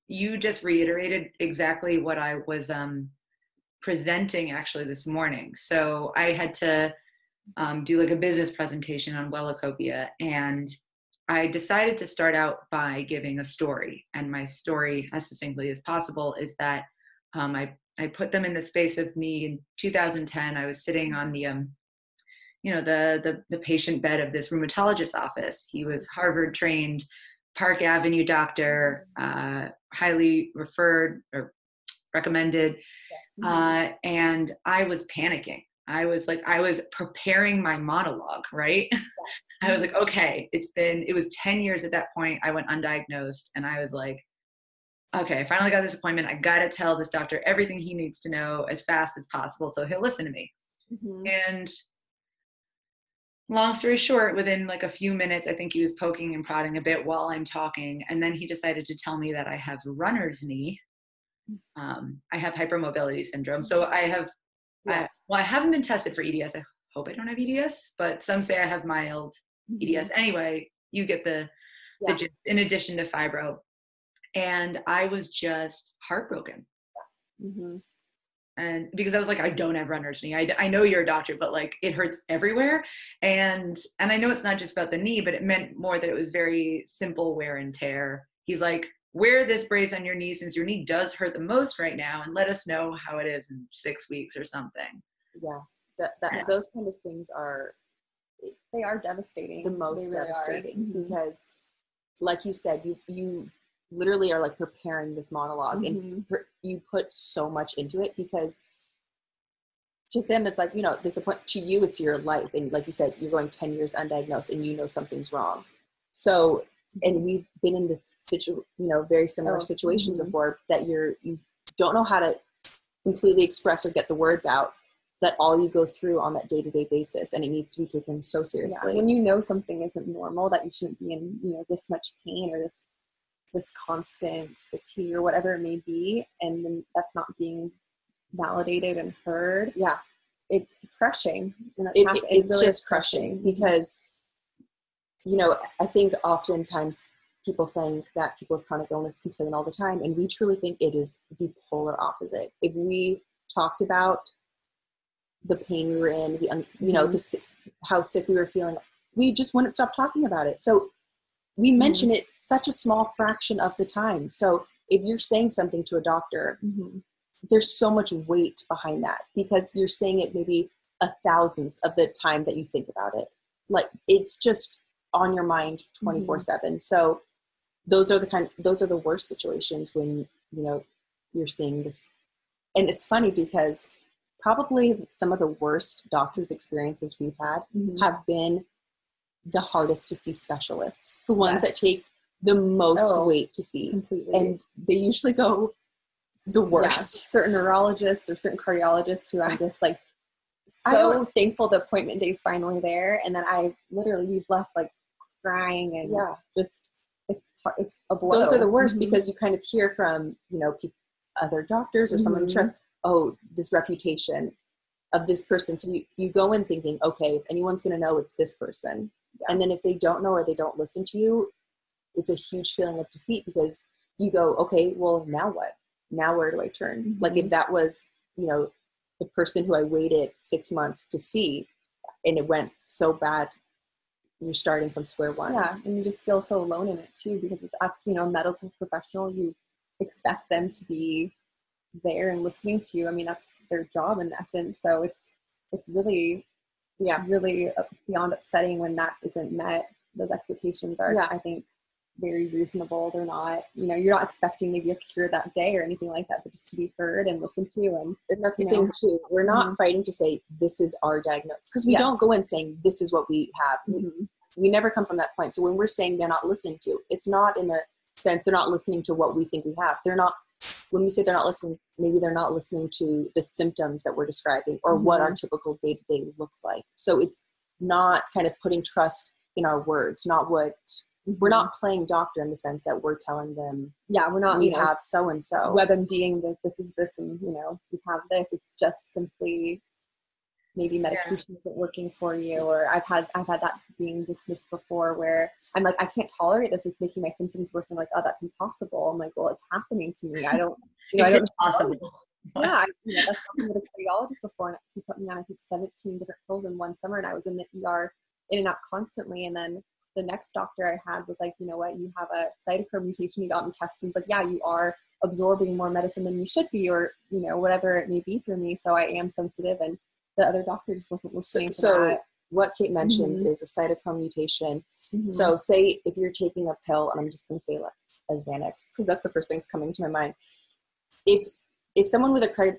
you just reiterated exactly what I was presenting actually this morning. So I had to do like a business presentation on Wellacopia, and I decided to start out by giving a story. And my story, as succinctly as possible, is that I put them in the space of me in 2010. I was sitting on the you know, the patient bed of this rheumatologist's office. He was Harvard trained, Park Avenue doctor, highly referred or recommended. And I was panicking. I was preparing my monologue, right? I was like, okay, it was 10 years at that point. I went undiagnosed, and I was like, okay, I finally got this appointment. I got to tell this doctor everything he needs to know as fast as possible, so he'll listen to me. And long story short, within like a few minutes, I think he was poking and prodding a bit while I'm talking. And then he decided to tell me that I have runner's knee. I have hypermobility syndrome. So I have, I haven't been tested for EDS. I hope I don't have EDS, but some say I have mild EDS. Anyway, you get the gist, in addition to fibro. And I was just heartbroken. And because I was like, I don't have runner's knee. I know you're a doctor, but like it hurts everywhere. And I know it's not just about the knee, but it meant more that it was very simple wear and tear. He's like, wear this brace on your knee since your knee does hurt the most right now, and let us know how it is in 6 weeks or something. Yeah, those kind of things are, they are devastating. The most really devastating, because like you said, you literally are like preparing this monologue, and you put so much into it, because to them it's like, to you it's your life, and like you said, you're going 10 years undiagnosed and you know something's wrong. So, and we've been in this very similar situations before, that you don't know how to completely express or get the words out, that all you go through on that day-to-day basis, and it needs to be taken so seriously. When you know something isn't normal, that you shouldn't be in this much pain, or this constant fatigue or whatever it may be, and then that's not being validated and heard, it's crushing. And it's really just crushing, because I think oftentimes people think that people with chronic illness complain all the time, and we truly think it is the polar opposite. If we talked about the pain we were in, how sick we were feeling, we just wouldn't stop talking about it. So we mention it such a small fraction of the time. So if you're saying something to a doctor, there's so much weight behind that, because you're saying it maybe 1,000th of the time that you think about it. Like, it's just on your mind 24/7. So those are the worst situations when, you're seeing this. And it's funny, because probably some of the worst doctor's experiences we've had have been the hardest to see specialists, the ones that take the most weight to see. Completely. And they usually go the worst. Yeah, certain neurologists or certain cardiologists who I'm just like so thankful the appointment day is finally there. And then we've left like crying, and just, it's a blow. Those are the worst, because you kind of hear from, other doctors or someone, this reputation of this person. So you go in thinking, okay, if anyone's going to know, it's this person. And then if they don't know, or they don't listen to you, it's a huge feeling of defeat, because you go, okay, well, now what? Now where do I turn? Like, if that was, the person who I waited 6 months to see, and it went so bad, you're starting from square one. Yeah, and you just feel so alone in it too, because that's, a medical professional, you expect them to be there and listening to you. I mean, that's their job in essence. So it's really, really beyond upsetting when that isn't met. Those expectations are, I think, very reasonable. They're not, you're not expecting maybe a cure that day or anything like that, but just to be heard and listened to. And that's the thing too. We're not fighting to say this is our diagnosis, because we don't go in saying this is what we have. We never come from that point. So when we're saying they're not listening to, it's not in a sense they're not listening to what we think we have. They're not, when we say they're not listening, maybe they're not listening to the symptoms that we're describing, or what our typical day-to-day looks like. So it's not kind of putting trust in our words, not what, we're not playing doctor in the sense that we're telling them, we're not, we have so-and-so. WebMDing that this is this, and, we have this. It's just simply maybe medication isn't working for you, or I've had that being dismissed before, where I'm like, I can't tolerate this. It's making my symptoms worse. I'm like, oh, that's impossible. I'm like, well, it's happening to me. I don't, I don't impossible. That's happened with a cardiologist before, and he put me on, I think, 17 different pills in one summer, and I was in the ER in and out constantly. And then the next doctor I had was like, you know what, you have a cytochrome mutation. He got me tested. He's like, yeah, you are absorbing more medicine than you should be, or, whatever it may be for me. So I am sensitive. And the other doctor just wasn't listening to that. What Kate mentioned is a cytochrome mutation. So say if you're taking a pill, and I'm just going to say like a Xanax, because that's the first thing that's coming to my mind. If someone with a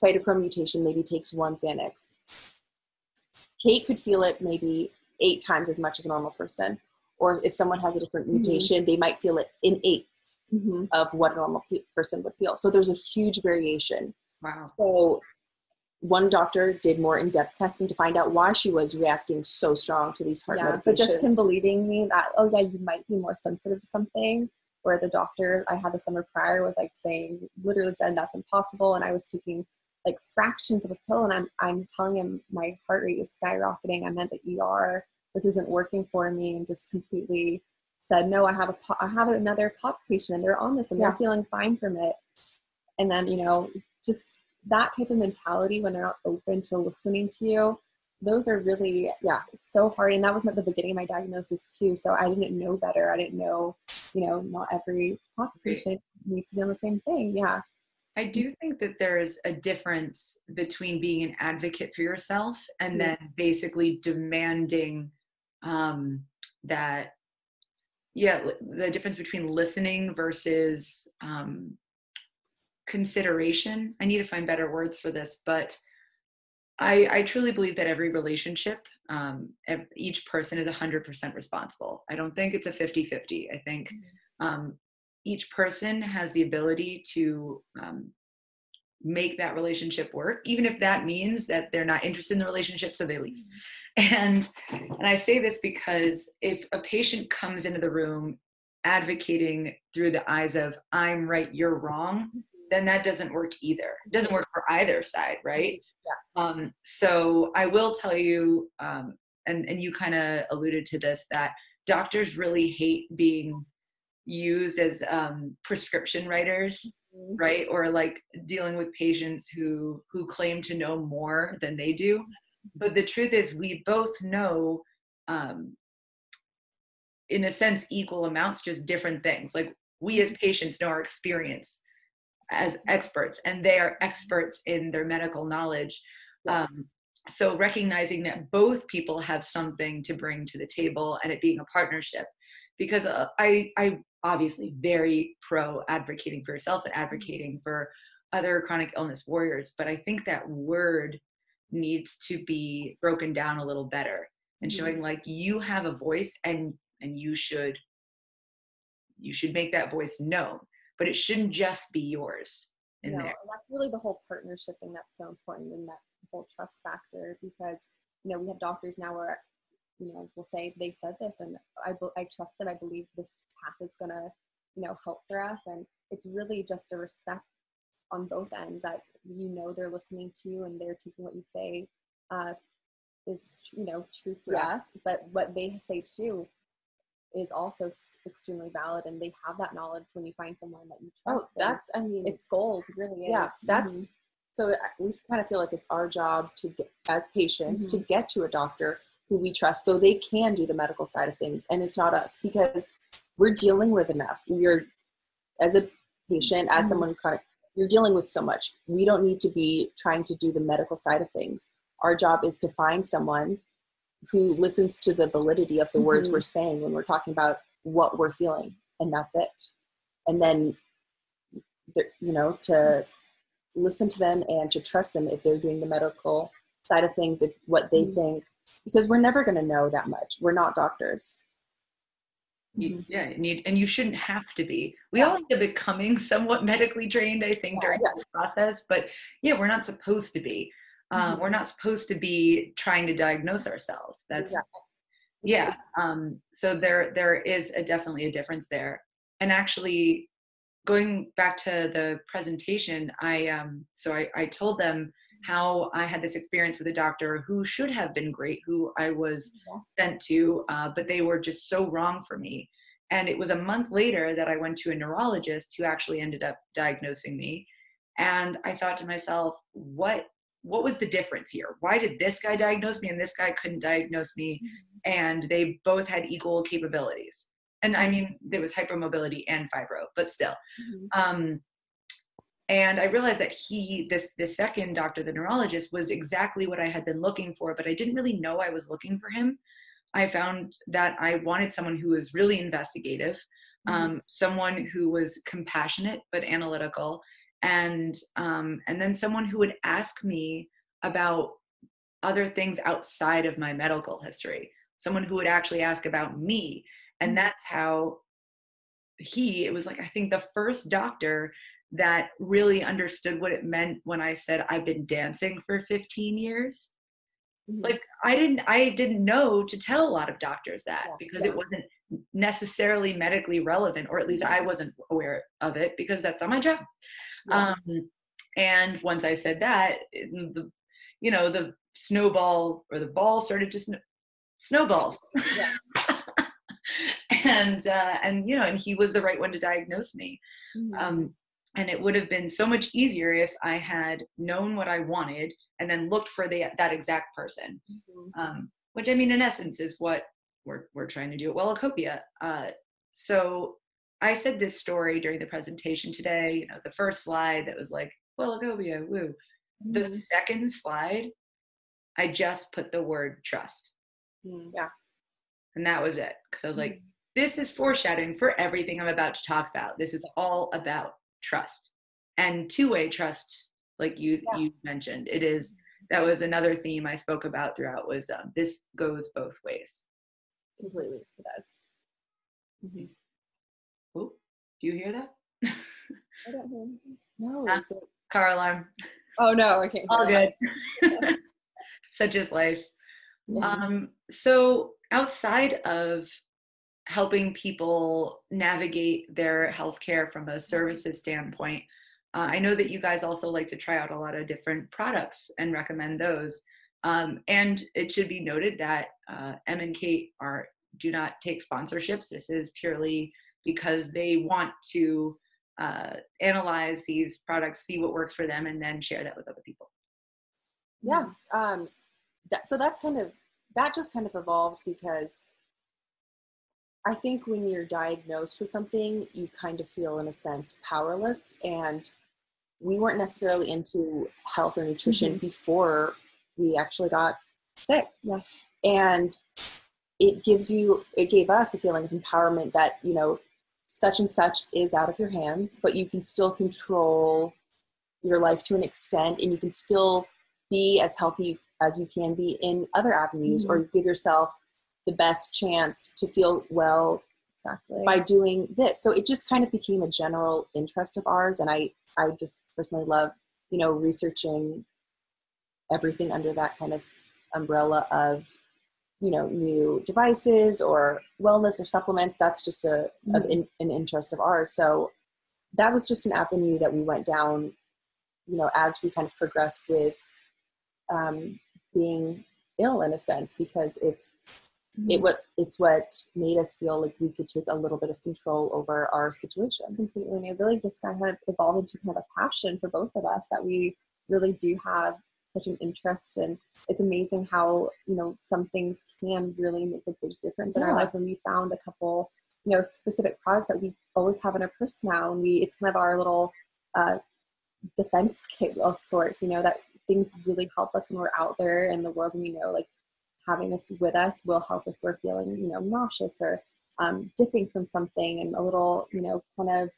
cytochrome mutation maybe takes one Xanax, Kate could feel it maybe 8 times as much as a normal person. Or if someone has a different mutation, they might feel it in 8 of what a normal person would feel. So there's a huge variation. Wow. So one doctor did more in-depth testing to find out why she was reacting so strong to these heart medications. But just him believing me that, oh yeah, you might be more sensitive to something, where the doctor I had the summer prior was like literally said that's impossible, and I was taking like fractions of a pill, and I'm telling him my heart rate is skyrocketing. I'm at the ER. This isn't working for me, and just completely said, no, I have another POTS patient, and they're on this, and they're feeling fine from it. And then, just that type of mentality, when they're not open to listening to you, those are really, so hard. And that was at the beginning of my diagnosis too. So I didn't know better. I didn't know, not every POTS patient needs to be on the same thing. Yeah. I do think that there's a difference between being an advocate for yourself and then basically demanding that, the difference between listening versus consideration. I need to find better words for this, but I truly believe that every relationship, each person is 100% responsible. I don't think it's a 50-50. I think each person has the ability to make that relationship work, even if that means that they're not interested in the relationship, so they leave. And I say this because if a patient comes into the room advocating through the eyes of I'm right, you're wrong, then that doesn't work either. It doesn't work for either side, right? Yes. So I will tell you, and you kind of alluded to this, that doctors really hate being used as prescription writers, right? Or like dealing with patients who claim to know more than they do. But the truth is we both know, in a sense, equal amounts, just different things. Like we as patients know our experience as experts, and they are experts in their medical knowledge. So recognizing that both people have something to bring to the table and it being a partnership, because I obviously very pro advocating for yourself and advocating for other chronic illness warriors, but I think that word needs to be broken down a little better and showing like you have a voice and you should make that voice known, but it shouldn't just be yours in there. And that's really the whole partnership thing that's so important, in that whole trust factor, because we have doctors now where will say they said this and I trust them, I believe this path is gonna help for us, and it's really just a respect on both ends that they're listening to you and they're taking what you say is true for us, but what they say too is also extremely valid, and they have that knowledge when you find someone that you trust. It's gold, really is. That's so we kind of feel like it's our job to get, as patients, to get to a doctor who we trust so they can do the medical side of things, and it's not us, because we're dealing with enough. We're, as a patient, as someone chronic, you're dealing with so much. We don't need to be trying to do the medical side of things. Our job is to find someone who listens to the validity of the words we're saying when we're talking about what we're feeling, and that's it. And then, to listen to them and to trust them if they're doing the medical side of things, if what they think, because we're never going to know that much. We're not doctors. And you shouldn't have to be. We all end up becoming somewhat medically trained, I think, during this process, but we're not supposed to be. We're not supposed to be trying to diagnose ourselves. That's so there is definitely a difference there. And actually, going back to the presentation, I told them how I had this experience with a doctor who should have been great, who I was sent to, but they were just so wrong for me. And it was a month later that I went to a neurologist who actually ended up diagnosing me. And I thought to myself, what was the difference here? Why did this guy diagnose me and this guy couldn't diagnose me? And they both had equal capabilities. And I mean, there was hypermobility and fibro, but still. And I realized that this second doctor, the neurologist, was exactly what I had been looking for, but I didn't really know I was looking for him. I found that I wanted someone who was really investigative, someone who was compassionate but analytical, and then someone who would ask me about other things outside of my medical history, someone who would actually ask about me. And that's how it was like, I think the first doctor that really understood what it meant when I said I've been dancing for 15 years. Like I didn't know to tell a lot of doctors that because it wasn't necessarily medically relevant, or at least I wasn't aware of it because that's not my job. And once I said that, the snowball, or the ball, started to snowballs. And he was the right one to diagnose me. And it would have been so much easier if I had known what I wanted and then looked for that exact person. Which, I mean, in essence is what we're trying to do at Wellacopia. So I said this story during the presentation today, you know, the first slide that was like, Wellacopia, woo. The second slide, I just put the word trust. Yeah. And that was it. Because I was like, this is foreshadowing for everything I'm about to talk about. This is all about trust and two-way trust, like you mentioned. That was another theme I spoke about throughout, was this goes both ways. Completely, it does. Oh, do you hear that? I don't hear anything. No, is it? Car alarm. Oh no, I can't hear All that. good. Such is life. So outside of helping people navigate their healthcare from a services standpoint, I know that you guys also like to try out a lot of different products and recommend those. And it should be noted that Em and Kate do not take sponsorships. This is purely because they want to analyze these products, see what works for them, and then share that with other people. Yeah. So that just kind of evolved because I think when you're diagnosed with something, you kind of feel, in a sense, powerless. And we weren't necessarily into health or nutrition before we actually got sick. Yeah. And it gave us a feeling of empowerment that, you know, such and such is out of your hands, but you can still control your life to an extent, and you can still be as healthy as you can be in other avenues, or give yourself the best chance to feel well by doing this. So it just kind of became a general interest of ours. And I just personally love, you know, researching everything under that kind of umbrella of, you know, new devices or wellness or supplements. That's just an interest of ours. So that was just an avenue that we went down, you know, as we kind of progressed with being ill, in a sense, because it's what made us feel like we could take a little bit of control over our situation. Completely. And it really just kind of evolved into kind of a passion for both of us, that we really do have such an interest. And it's amazing how, you know, some things can really make a big difference in our lives. And we found a couple, you know, specific products that we always have in our purse now. And it's kind of our little defense kit of sorts, you know, that things really help us when we're out there in the world. And we know, like, having this with us will help if we're feeling, you know, nauseous or dipping from something, and a little, you know, kind of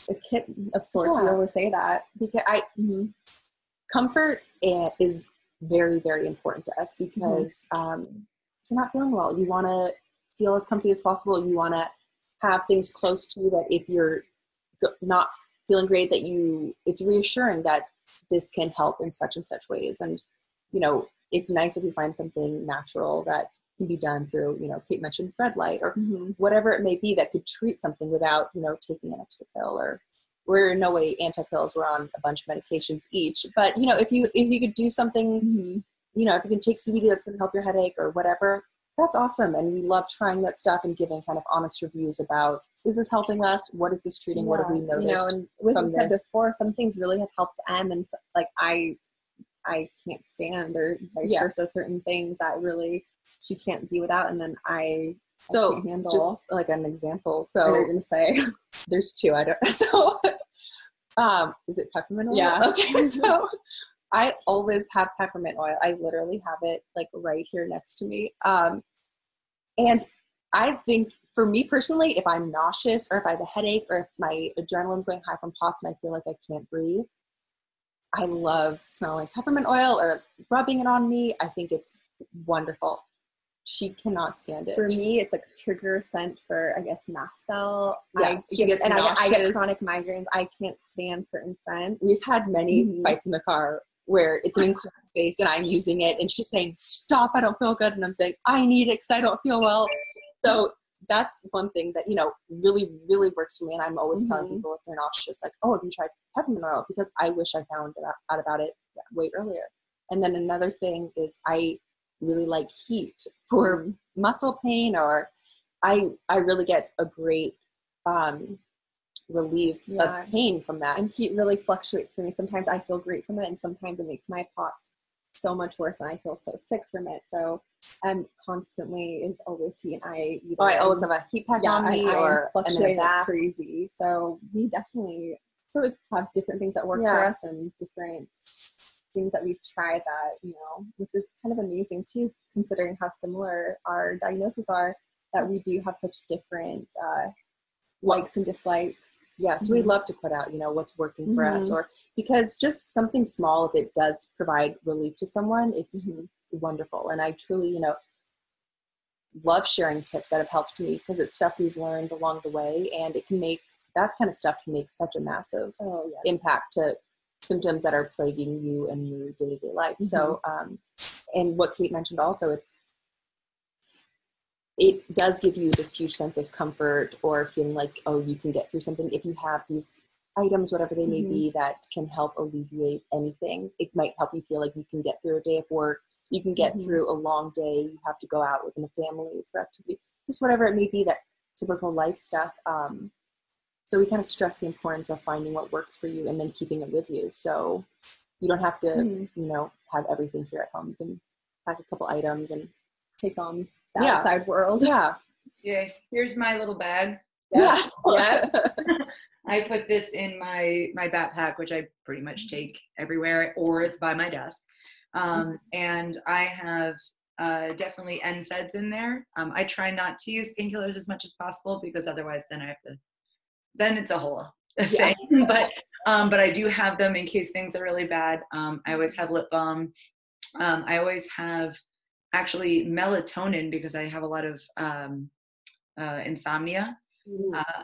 a kit of sorts. We always say that because comfort is very, very important to us, because if you're not feeling well, you want to feel as comfy as possible. You want to have things close to you that if you're not feeling great, that it's reassuring that this can help in such and such ways. And, you know, it's nice if we find something natural that can be done through, you know, Kate mentioned red light or whatever it may be that could treat something without, you know, taking an extra pill. Or we're in no way anti-pills. We're on a bunch of medications each. But, you know, if you could do something, you know, if you can take CBD that's going to help your headache or whatever, that's awesome. And we love trying that stuff and giving kind of honest reviews about, is this helping us? What is this treating? What have we noticed? You know, and with what we said before, some things really have helped Em, and like I can't stand, or vice versa, certain things that really she can't be without, and then I can't handle. Just like an example. So what are you gonna say? There's two. I don't. So, is it peppermint oil? Yeah. Okay. So I always have peppermint oil. I literally have it like right here next to me. And I think for me personally, if I'm nauseous or if I have a headache or if my adrenaline's going high from POTS and I feel like I can't breathe, I love smelling peppermint oil or rubbing it on me. I think it's wonderful. She cannot stand it. For me, it's like a trigger sense for, I guess, mast cell. Yeah, I get chronic migraines. I can't stand certain scents. We've had many fights in the car where it's an incredible face and I'm using it and she's saying, stop, I don't feel good. And I'm saying, I need it because I don't feel well. So that's one thing that, you know, really, really works for me. And I'm always telling people if they're nauseous, like, oh, have you tried peppermint oil? Because I wish I found out about it way earlier. And then another thing is I really like heat for muscle pain, or I really get a great relieve of pain from that. And heat really fluctuates for me. Sometimes I feel great from it, and sometimes it makes my POTS so much worse, and I feel so sick from it. So constantly is always heat. And I always have a heat pack on me, or fluctuate like crazy. So we definitely have different things that work for us, and different things that we've tried that, you know, which is kind of amazing too, considering how similar our diagnoses are, that we do have such different likes and dislikes. Yes, we love to put out, you know, what's working for us, or because just something small, if it does provide relief to someone, it's wonderful. And I truly, you know, love sharing tips that have helped me, because it's stuff we've learned along the way, and it can make, that kind of stuff can make such a massive impact to symptoms that are plaguing you and your day-to-day life. So, and what Kate mentioned also, it does give you this huge sense of comfort, or feeling like, oh, you can get through something if you have these items, whatever they may be, that can help alleviate anything. It might help you feel like you can get through a day of work, you can get through a long day, you have to go out within a family for activity, just whatever it may be, that typical life stuff. So we kind of stress the importance of finding what works for you and then keeping it with you. So you don't have to, you know, have everything here at home. You can pack a couple items and take on the outside world. Yeah. Here's my little bag. Yes. I put this in my backpack, which I pretty much take everywhere, or it's by my desk. And I have definitely NSAIDs in there. I try not to use painkillers as much as possible, because otherwise then it's a whole thing. But I do have them in case things are really bad. I always have lip balm. I always have actually melatonin, because I have a lot of insomnia,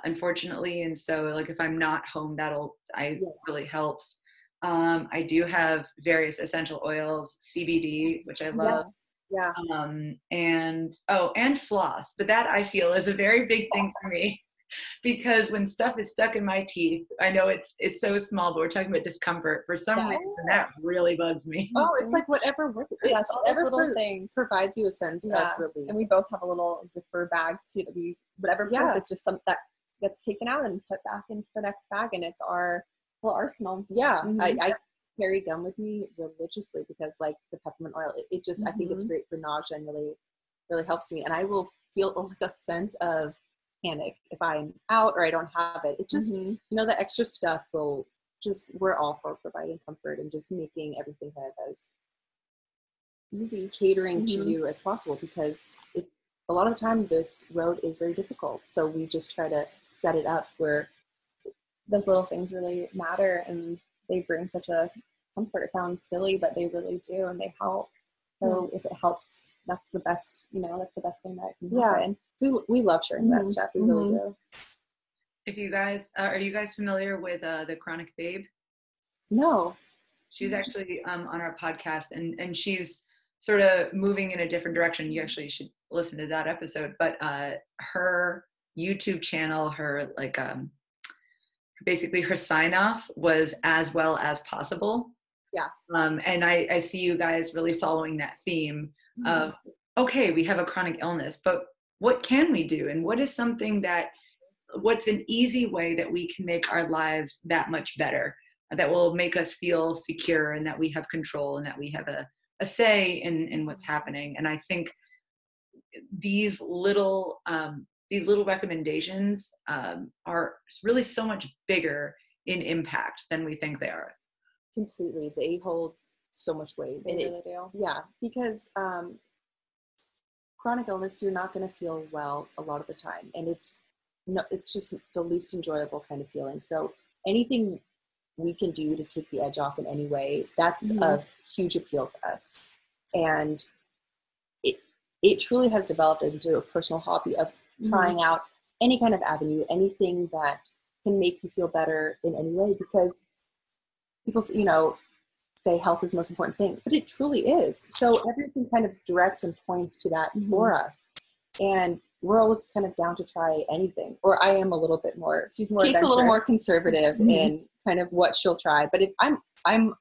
unfortunately. And so, like, if I'm not home, really helps. I do have various essential oils, CBD, which I love. And floss. But that, I feel, is a very big thing for me. Because when stuff is stuck in my teeth, I know it's so small, but we're talking about discomfort. For some reason, that really bugs me. Oh, it's like whatever works. It's whatever things provides you a sense of relief. And we both have a little zipper bag too, that we, whatever goes, it's just something that gets taken out and put back into the next bag, and it's our little arsenal. I carry gum with me religiously, because like the peppermint oil, it just I think it's great for nausea, and really helps me. And I will feel like a sense of panic if I'm out or I don't have it. It just, you know, the extra stuff will just, we're all for providing comfort and just making everything kind of as easy, catering to you as possible, because a lot of the time this road is very difficult. So we just try to set it up where those little things really matter, and they bring such a comfort. It sounds silly, but they really do, and they help. So if it helps, that's the best, you know, that's the best thing that can happen. We love sharing that stuff. We really do. If you guys, are you guys familiar with the Chronic Babe? No. She's actually on our podcast, and she's sort of moving in a different direction. You actually should listen to that episode. But her YouTube channel, her basically her sign off was as well as possible. And I see you guys really following that theme of, okay, we have a chronic illness, but what can we do? And what is something what's an easy way that we can make our lives that much better, that will make us feel secure, and that we have control, and that we have a say in what's happening. And I think these little recommendations are really so much bigger in impact than we think they are. Completely. They hold so much weight. They really do. Yeah, because chronic illness, you're not going to feel well a lot of the time, and it's just the least enjoyable kind of feeling. So anything we can do to take the edge off in any way, that's of huge appeal to us. And it truly has developed into a personal hobby of trying out any kind of avenue, anything that can make you feel better in any way, because people, you know, say health is the most important thing, but it truly is. So everything kind of directs and points to that for us. And we're always kind of down to try anything. Or I am a little bit more, Kate's adventurous. A little more conservative in kind of what she'll try. But if I'm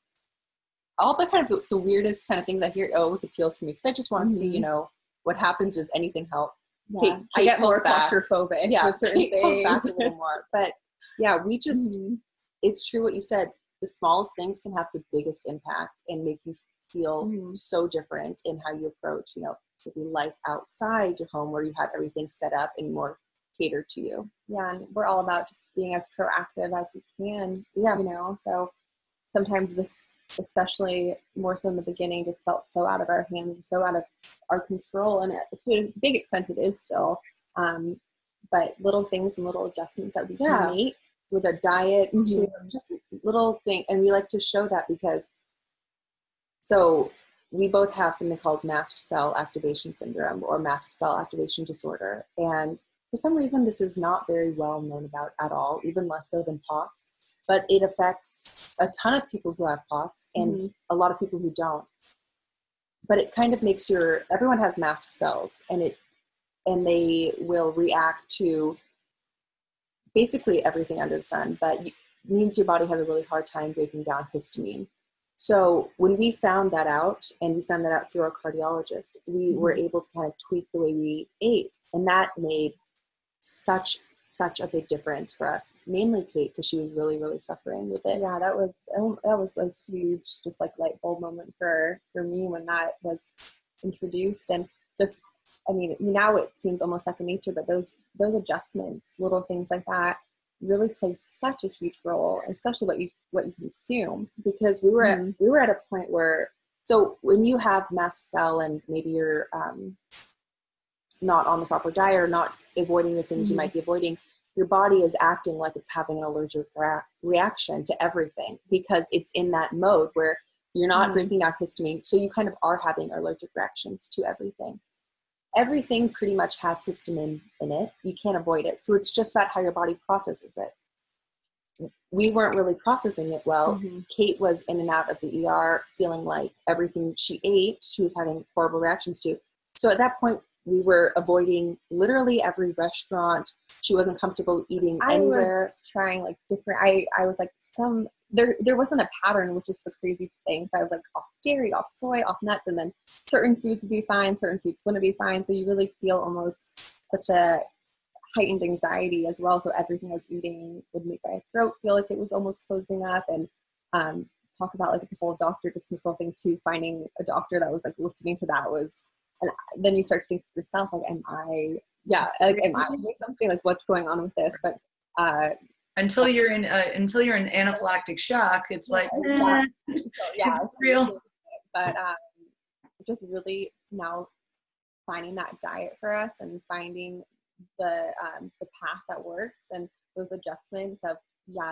all the kind of the weirdest kind of things I hear always appeals to me, because I just want to see, you know, what happens. Does anything help? Kate I get more claustrophobic with certain Kate things. pulls back a little more. But Yeah, we just, it's true what you said. The smallest things can have the biggest impact and make you feel so different in how you approach, you know, maybe life outside your home where you have everything set up and more catered to you. Yeah, and we're all about just being as proactive as we can, you know, so sometimes this, especially more so in the beginning, just felt so out of our hands and so out of our control, and to a big extent it is still, but little things and little adjustments that we can make with our diet too, just little thing. And we like to show that because, so we both have something called Mast Cell Activation Syndrome or Mast Cell Activation Disorder. And for some reason, this is not very well known about at all, even less so than POTS, but it affects a ton of people who have POTS and a lot of people who don't. But it kind of makes everyone has mast cells, and they will react to basically everything under the sun, but means your body has a really hard time breaking down histamine. So when we found that out, and we found that out through our cardiologist, we were able to kind of tweak the way we ate. And that made such a big difference for us, mainly Kate, because she was really, really suffering with it. Yeah, that was a huge, just like light bulb moment for me when that was introduced. And just, I mean, now it seems almost second nature, but those adjustments, little things like that, really play such a huge role, especially what you consume. Because we were at a point where, so when you have mast cell and maybe you're not on the proper diet or not avoiding the things you might be avoiding, your body is acting like it's having an allergic reaction to everything, because it's in that mode where you're not breaking down histamine. So you kind of are having allergic reactions to everything. Everything pretty much has histamine in it. You can't avoid it. So it's just about how your body processes it. We weren't really processing it well. Kate was in and out of the ER feeling like everything she ate, she was having horrible reactions to. So at that point, we were avoiding literally every restaurant. She wasn't comfortable eating anywhere. I was trying like different, I was like there wasn't a pattern, which is the crazy thing. So I was like off dairy, off soy, off nuts, and then certain foods would be fine, certain foods wouldn't be fine. So you really feel almost such a heightened anxiety as well. So everything I was eating would make my throat feel like it was almost closing up. And talk about like the whole doctor dismissal thing too. Finding a doctor that was like listening to that was, and then you start to think to yourself, like, am I doing something? Like, what's going on with this? But until you're in anaphylactic shock, it's like, so, it's real. But just really now finding that diet for us and finding the path that works and those adjustments of,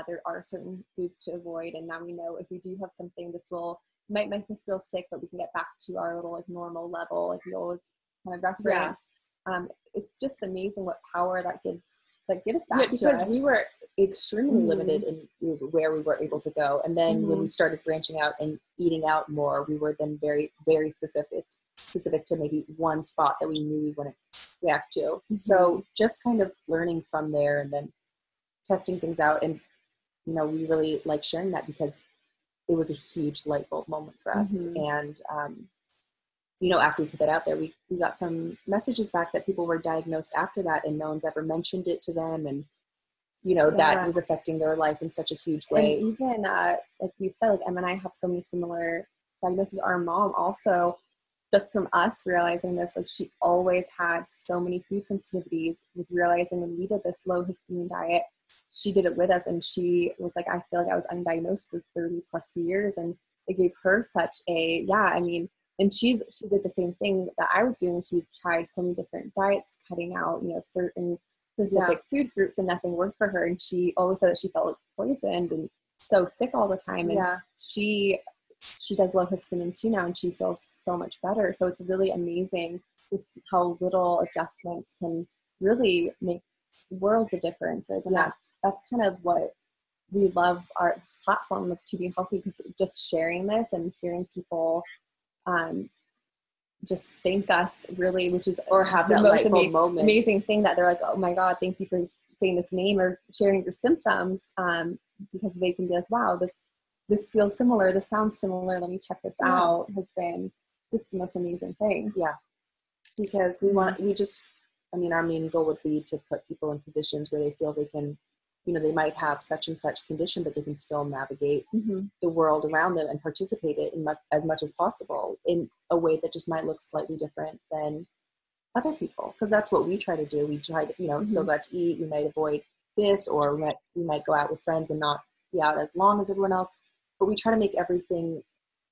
there are certain foods to avoid, and now we know if we do have something, this might make us feel sick, but we can get back to our little like normal level, like we always kind of reference. It's just amazing what power that gives back to us. Because we were extremely limited in where we were able to go, and then when we started branching out and eating out more, we were then very, very specific to maybe one spot that we knew we wouldn't react to. So just kind of learning from there and then testing things out, and we really like sharing that because it was a huge light bulb moment for us. And after we put that out there, we got some messages back that people were diagnosed after that and no one's ever mentioned it to them, and that was affecting their life in such a huge way. And even like we've said, like Em and I have so many similar diagnoses. Our mom also, just from us realizing this, like she always had so many food sensitivities, was realizing when we did this low histamine diet, she did it with us, and she was like, I feel like I was undiagnosed for 30 plus years, and it gave her such a, and she did the same thing that I was doing. She tried so many different diets, cutting out, certain specific food groups, and nothing worked for her. And she always said that she felt like poisoned and so sick all the time. And she does low histamine too now, and she feels so much better. So it's really amazing just how little adjustments can really make worlds of differences. And that's kind of what we love this platform of To Be Healthy, because just sharing this and hearing people just thank us, really, which is or have that most moment. Amazing thing that they're like, oh my God, thank you for saying this name or sharing your symptoms, because they can be like, wow, this feels similar, this sounds similar, let me check this out, has been just the most amazing thing. Because our main goal would be to put people in positions where they feel they can you know, they might have such and such condition, but they can still navigate the world around them and participate in as much as possible in a way that just might look slightly different than other people. Because that's what we try to do. We try to, you know, still go out to eat. We might avoid this, or we might go out with friends and not be out as long as everyone else. But we try to make everything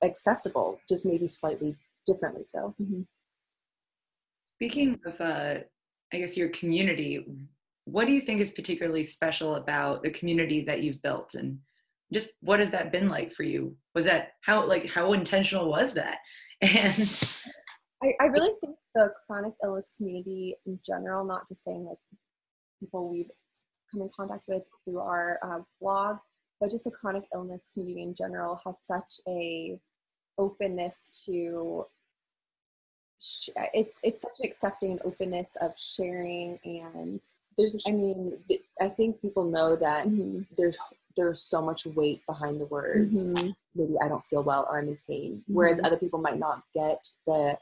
accessible, just maybe slightly differently so. Speaking of, I guess, your community, what do you think is particularly special about the community that you've built, and just what has that been like for you? Was that how intentional was that? And I really think the chronic illness community in general, not just saying like people we've come in contact with through our blog, but just the chronic illness community in general has such a openness to it's such an accepting and openness of sharing. And I think people know that there's so much weight behind the words. Maybe I don't feel well, or I'm in pain. Whereas other people might not get the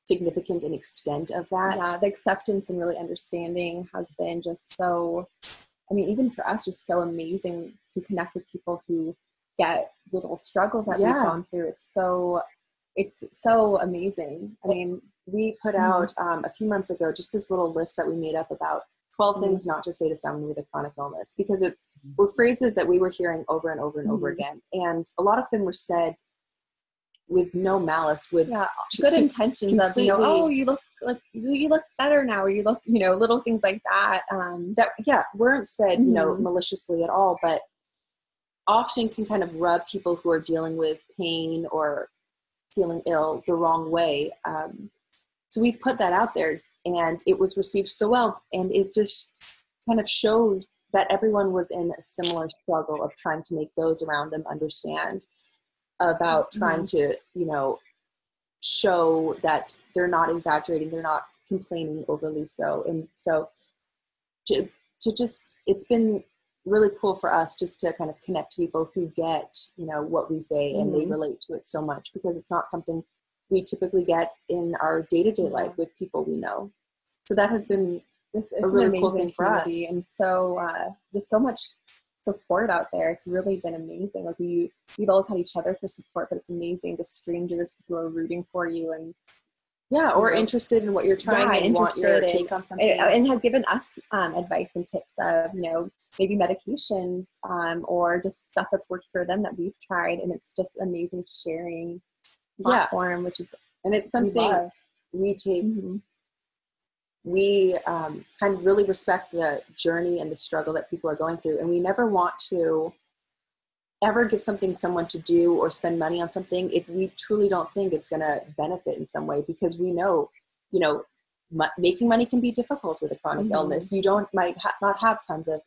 significant and extent of that. Yeah, the acceptance and really understanding has been just so, I mean, even for us, just so amazing to connect with people who get little struggles that we've gone through. It's so amazing. I mean, we put out a few months ago just this little list that we made up about 12 things not to say to someone with a chronic illness, because were phrases that we were hearing over and over and over again. And a lot of them were said with no malice, with good intentions of, you know, oh, you look better now, or you look, you know, little things like that. That weren't said, you know, maliciously at all, but often can kind of rub people who are dealing with pain or feeling ill the wrong way. So we put that out there, and it was received so well. And it just kind of shows that everyone was in a similar struggle of trying to make those around them understand about trying to, you know, show that they're not exaggerating, they're not complaining overly so. And so to just, it's been really cool for us just to kind of connect to people who get, you know, what we say and they relate to it so much, because it's not something we typically get in our day-to-day life with people we know. So that has been a really cool thing for us. And so there's so much support out there. It's really been amazing. Like we've always had each other for support, but it's amazing the strangers who are rooting for you and or interested in what you're trying and want your take on something, and have given us advice and tips of, you know, maybe medications or just stuff that's worked for them that we've tried. And it's just amazing sharing platform, which is, and it's something we take. We kind of really respect the journey and the struggle that people are going through, and we never want to ever give someone to do or spend money on something if we truly don't think it's going to benefit in some way, because we know, you know, making money can be difficult with a chronic illness. You might not have tons of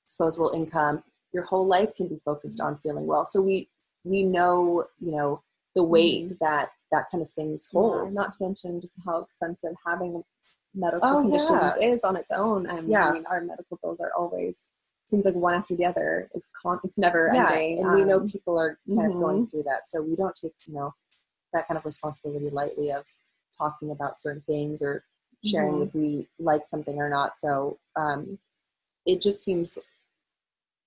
disposable income. Your whole life can be focused on feeling well. So we know, you know, the weight that kind of things holds. Not to mention just how expensive having medical conditions is on its own. I mean, our medical bills are always, seems like one after the other. It's never ending. And we know people are kind of going through that. So we don't take, you know, that kind of responsibility lightly of talking about certain things or sharing if we like something or not. So it just seems,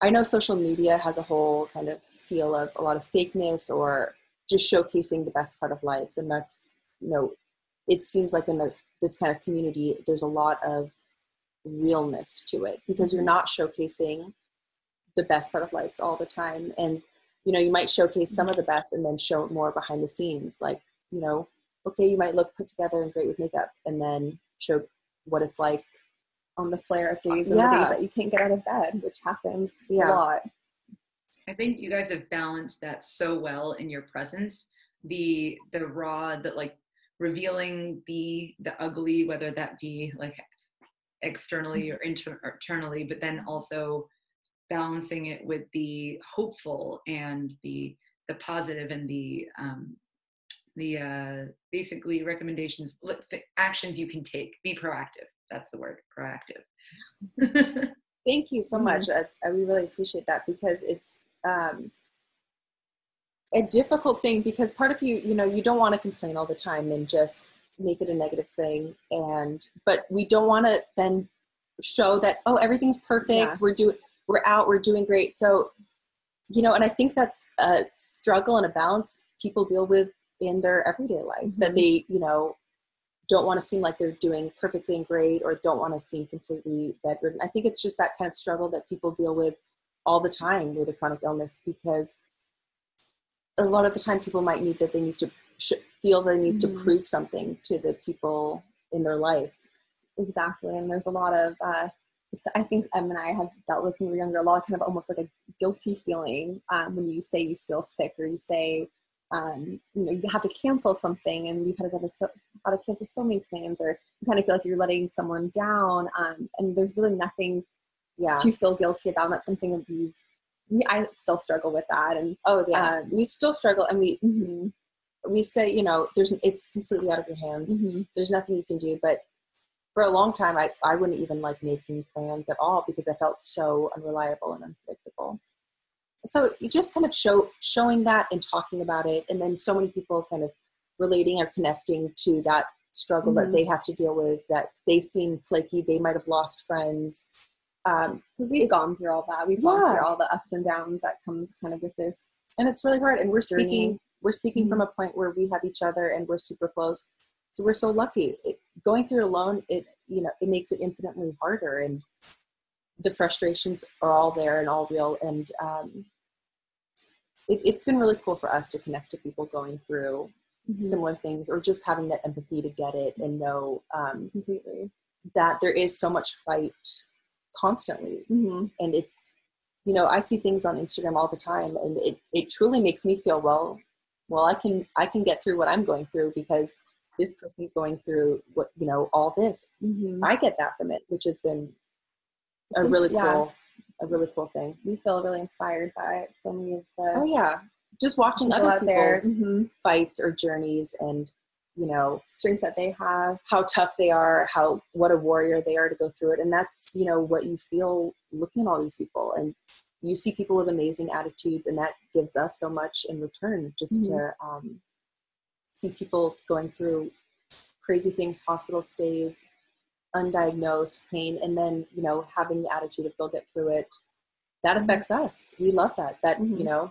I know social media has a whole kind of feel of a lot of fakeness or just showcasing the best part of lives. And that's, you know, it seems like in this kind of community, there's a lot of realness to it, because you're not showcasing the best part of life all the time. And, you know, you might showcase some of the best and then show more behind the scenes. Like, you know, okay, you might look put together and great with makeup, and then show what it's like on the flare-up days and the days that you can't get out of bed, which happens a lot. I think you guys have balanced that so well in your presence. The raw, the like revealing the ugly, whether that be like externally or internally, but then also balancing it with the hopeful and the positive and the basically recommendations, actions you can take. Be proactive. That's the word, proactive. Thank you so much. I really appreciate that, because it's a difficult thing, because part of you know, you don't want to complain all the time and just make it a negative thing. But we don't want to then show that, oh, everything's perfect. We're we're out, we're doing great. So, you know, and I think that's a struggle and a balance people deal with in their everyday life, that they, you know, don't want to seem like they're doing perfectly and great, or don't want to seem completely bedridden. I think it's just that kind of struggle that people deal with all the time with a chronic illness, because a lot of the time people might need that they need to feel they need to prove something to the people in their lives. Exactly. And there's a lot of, I think Em and I have dealt with when we were younger, a lot of kind of almost like a guilty feeling when you say you feel sick, or you say, you know, you have to cancel something, and you've had to cancel so many plans, or you kind of feel like you're letting someone down. And there's really nothing to feel guilty about. Not something that I still struggle with that. And we still struggle, and we say, you know, it's completely out of your hands. There's nothing you can do. But for a long time, I wouldn't even like making plans at all, because I felt so unreliable and unpredictable. So you just kind of showing that and talking about it, and then so many people kind of relating or connecting to that struggle that they have to deal with, that they seem flaky, they might have lost friends. Because we've gone through all that. We've gone through all the ups and downs that comes kind of with this. And it's really hard. And we're speaking from a point where we have each other and we're super close. So we're so lucky. Going through it alone, it makes it infinitely harder, and the frustrations are all there and all real. And it's been really cool for us to connect to people going through similar things, or just having that empathy to get it and know completely that there is so much fight constantly. And it's, you know, I see things on Instagram all the time, and it truly makes me feel, well, I can get through what I'm going through, because this person's going through what, you know, all this. I get that from it, which has been a really cool thing. We feel really inspired by so many of the just watching other people's fights or journeys, and, you know, strength that they have, how tough they are, what a warrior they are to go through it. And that's, you know, what you feel looking at all these people, and you see people with amazing attitudes, and that gives us so much in return, just to see people going through crazy things, hospital stays, undiagnosed pain, and then, you know, having the attitude of they'll get through it. That affects us. We love that. That, you know,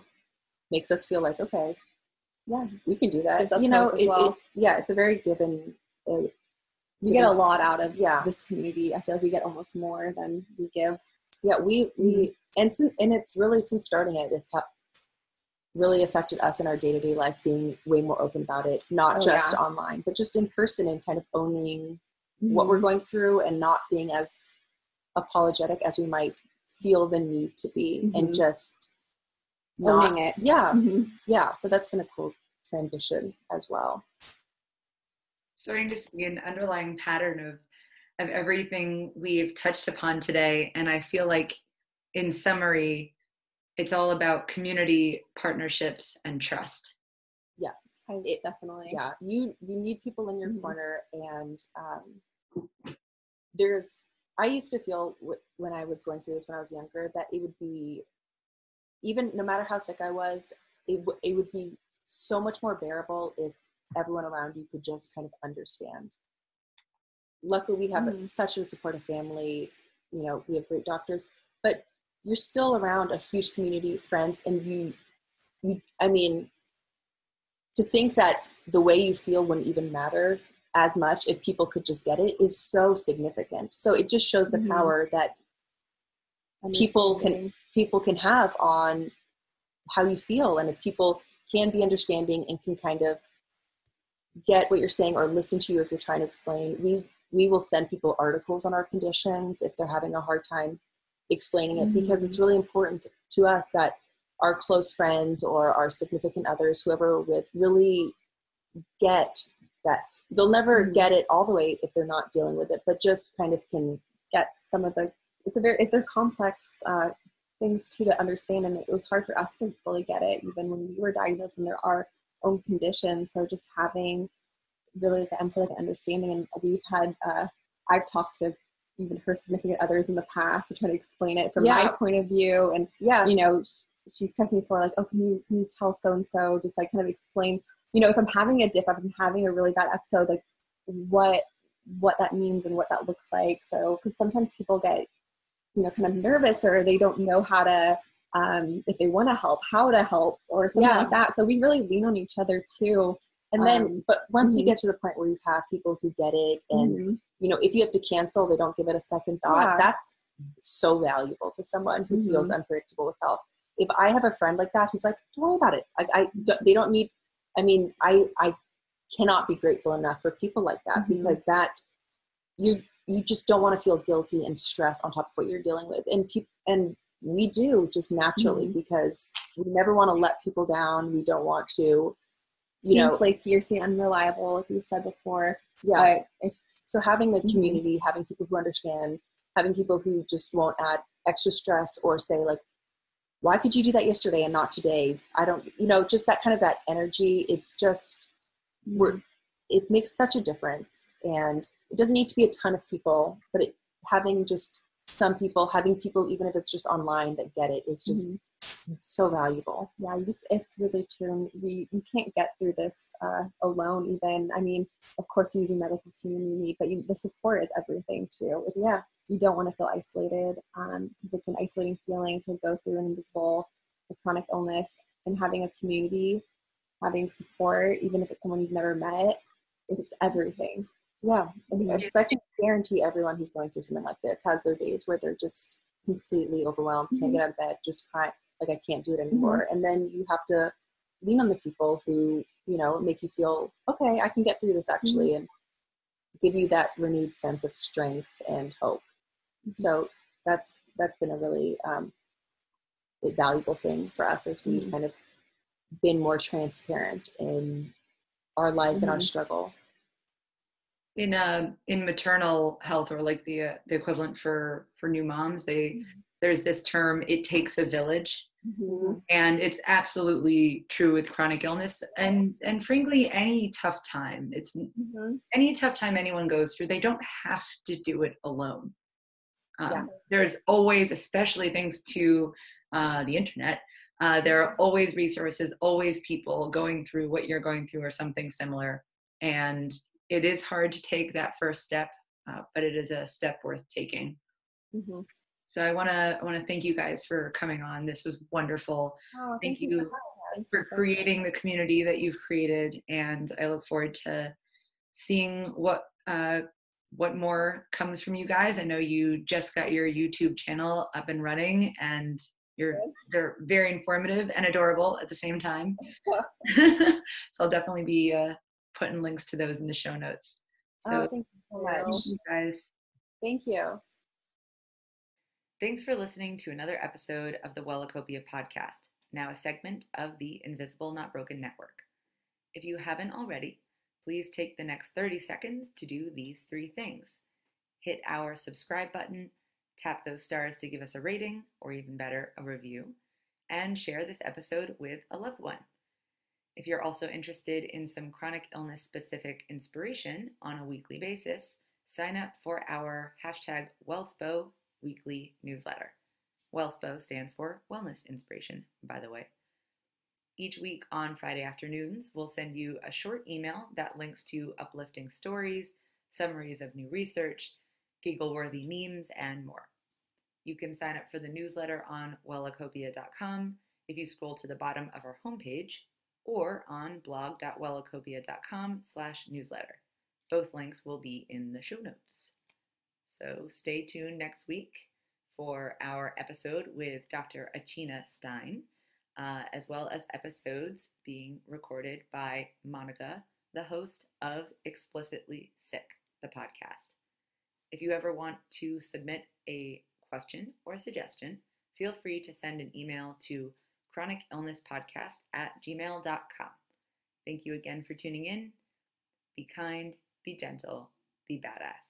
makes us feel like, okay, we can do that. You know, it's a very given. We get a lot out of this community. I feel like we get almost more than we give. Yeah, we and it's really, since starting it, it's really affected us in our day-to-day life, being way more open about it, not just online, but just in person, and kind of owning what we're going through, and not being as apologetic as we might feel the need to be, and just owning it. So that's been a cool transition as well. Starting to see an underlying pattern of everything we've touched upon today, and I feel like, in summary, it's all about community, partnerships, and trust. Yes, definitely. Yeah, you need people in your corner, and I used to feel when I was going through this when I was younger, that it would be, even no matter how sick I was, it would be so much more bearable if everyone around you could just kind of understand. Luckily, we have such a supportive family. You know, we have great doctors, but you're still around a huge community of friends, and I mean, to think that the way you feel wouldn't even matter as much if people could just get it is so significant. So it just shows the power that people can have on how you feel, and if people can be understanding and can kind of get what you're saying, or listen to you if you're trying to explain. We will send people articles on our conditions if they're having a hard time explaining it, because it's really important to us that our close friends or our significant others, whoever we're with, really get that. They'll never get it all the way if they're not dealing with it, but just kind of can get some of the, they're complex things too to understand, and it was hard for us to fully get it even when we were diagnosed, and there are own conditions. So just having really the like understanding, and we've had I've talked to even her significant others in the past to try to explain it from my point of view, and you know, she's texting me for like, oh, can you tell so and so, just like kind of explain, you know, if I'm having a dip, if I'm having a really bad episode, like what that means and what that looks like. So because sometimes people get, kind of nervous, or they don't know how to, if they want to help, how to help, or something like that. So we really lean on each other too. And then, but once you get to the point where you have people who get it, and if you have to cancel, they don't give it a second thought. That's so valuable to someone who feels unpredictable with health. If I have a friend like that who's like, don't worry about it. They don't need. I mean, I cannot be grateful enough for people like that, because that you just don't want to feel guilty and stress on top of what you're dealing with, and we do just naturally, because we never want to let people down. We don't want to. Seems like fiercely unreliable, like you said before. Yeah. So having the community, having people who understand, having people who just won't add extra stress or say like, why could you do that yesterday and not today? I don't, just that kind of that energy. It's just, it makes such a difference. And it doesn't need to be a ton of people, but having just some people, having people, even if it's just online, that get it is just so valuable. Yeah, it's really true. You can't get through this alone even. I mean, of course you need a medical team, but the support is everything too. You don't want to feel isolated, because it's an isolating feeling to go through an invisible chronic illness, and having a community, having support, even if it's someone you've never met, it's everything. Yeah, and I can guarantee everyone who's going through something like this has their days where they're just completely overwhelmed, can't get out of bed, just cry, like I can't do it anymore. And then you have to lean on the people who, make you feel, okay, I can get through this actually, and give you that renewed sense of strength and hope. So that's been a really valuable thing for us, as we've kind of been more transparent in our life and our struggle. In maternal health, or like the equivalent for new moms, there's this term, it takes a village. And it's absolutely true with chronic illness, and frankly any tough time. It's any tough time anyone goes through, they don't have to do it alone. There's always, especially thanks to the internet, there are always resources, always people going through what you're going through or something similar. And it is hard to take that first step, but it is a step worth taking. So I want to thank you guys for coming on. This was wonderful. Thank you for creating the community that you've created, and I look forward to seeing what more comes from you guys. I know you just got your YouTube channel up and running, and they're very informative and adorable at the same time. So I'll definitely be putting links to those in the show notes. So thank you so much, you guys. Thank you. Thanks for listening to another episode of the Wellacopia podcast, now a segment of the Invisible Not Broken Network. If you haven't already, please take the next 30 seconds to do these 3 things. Hit our subscribe button, tap those stars to give us a rating, or even better, a review, and share this episode with a loved one. If you're also interested in some chronic illness-specific inspiration on a weekly basis, sign up for our #WellSpo weekly newsletter. WellSpo stands for Wellness Inspiration, by the way. Each week on Friday afternoons, we'll send you a short email that links to uplifting stories, summaries of new research, giggle-worthy memes, and more. You can sign up for the newsletter on wellacopia.com if you scroll to the bottom of our homepage, or on blog.wellacopia.com/newsletter. Both links will be in the show notes. So stay tuned next week for our episode with Dr. Achina Stein, as well as episodes being recorded by Monica, the host of Explicitly Sick, the podcast. If you ever want to submit a question or suggestion, feel free to send an email to chronicillnesspodcast@gmail.com. Thank you again for tuning in. Be kind, be gentle, be badass.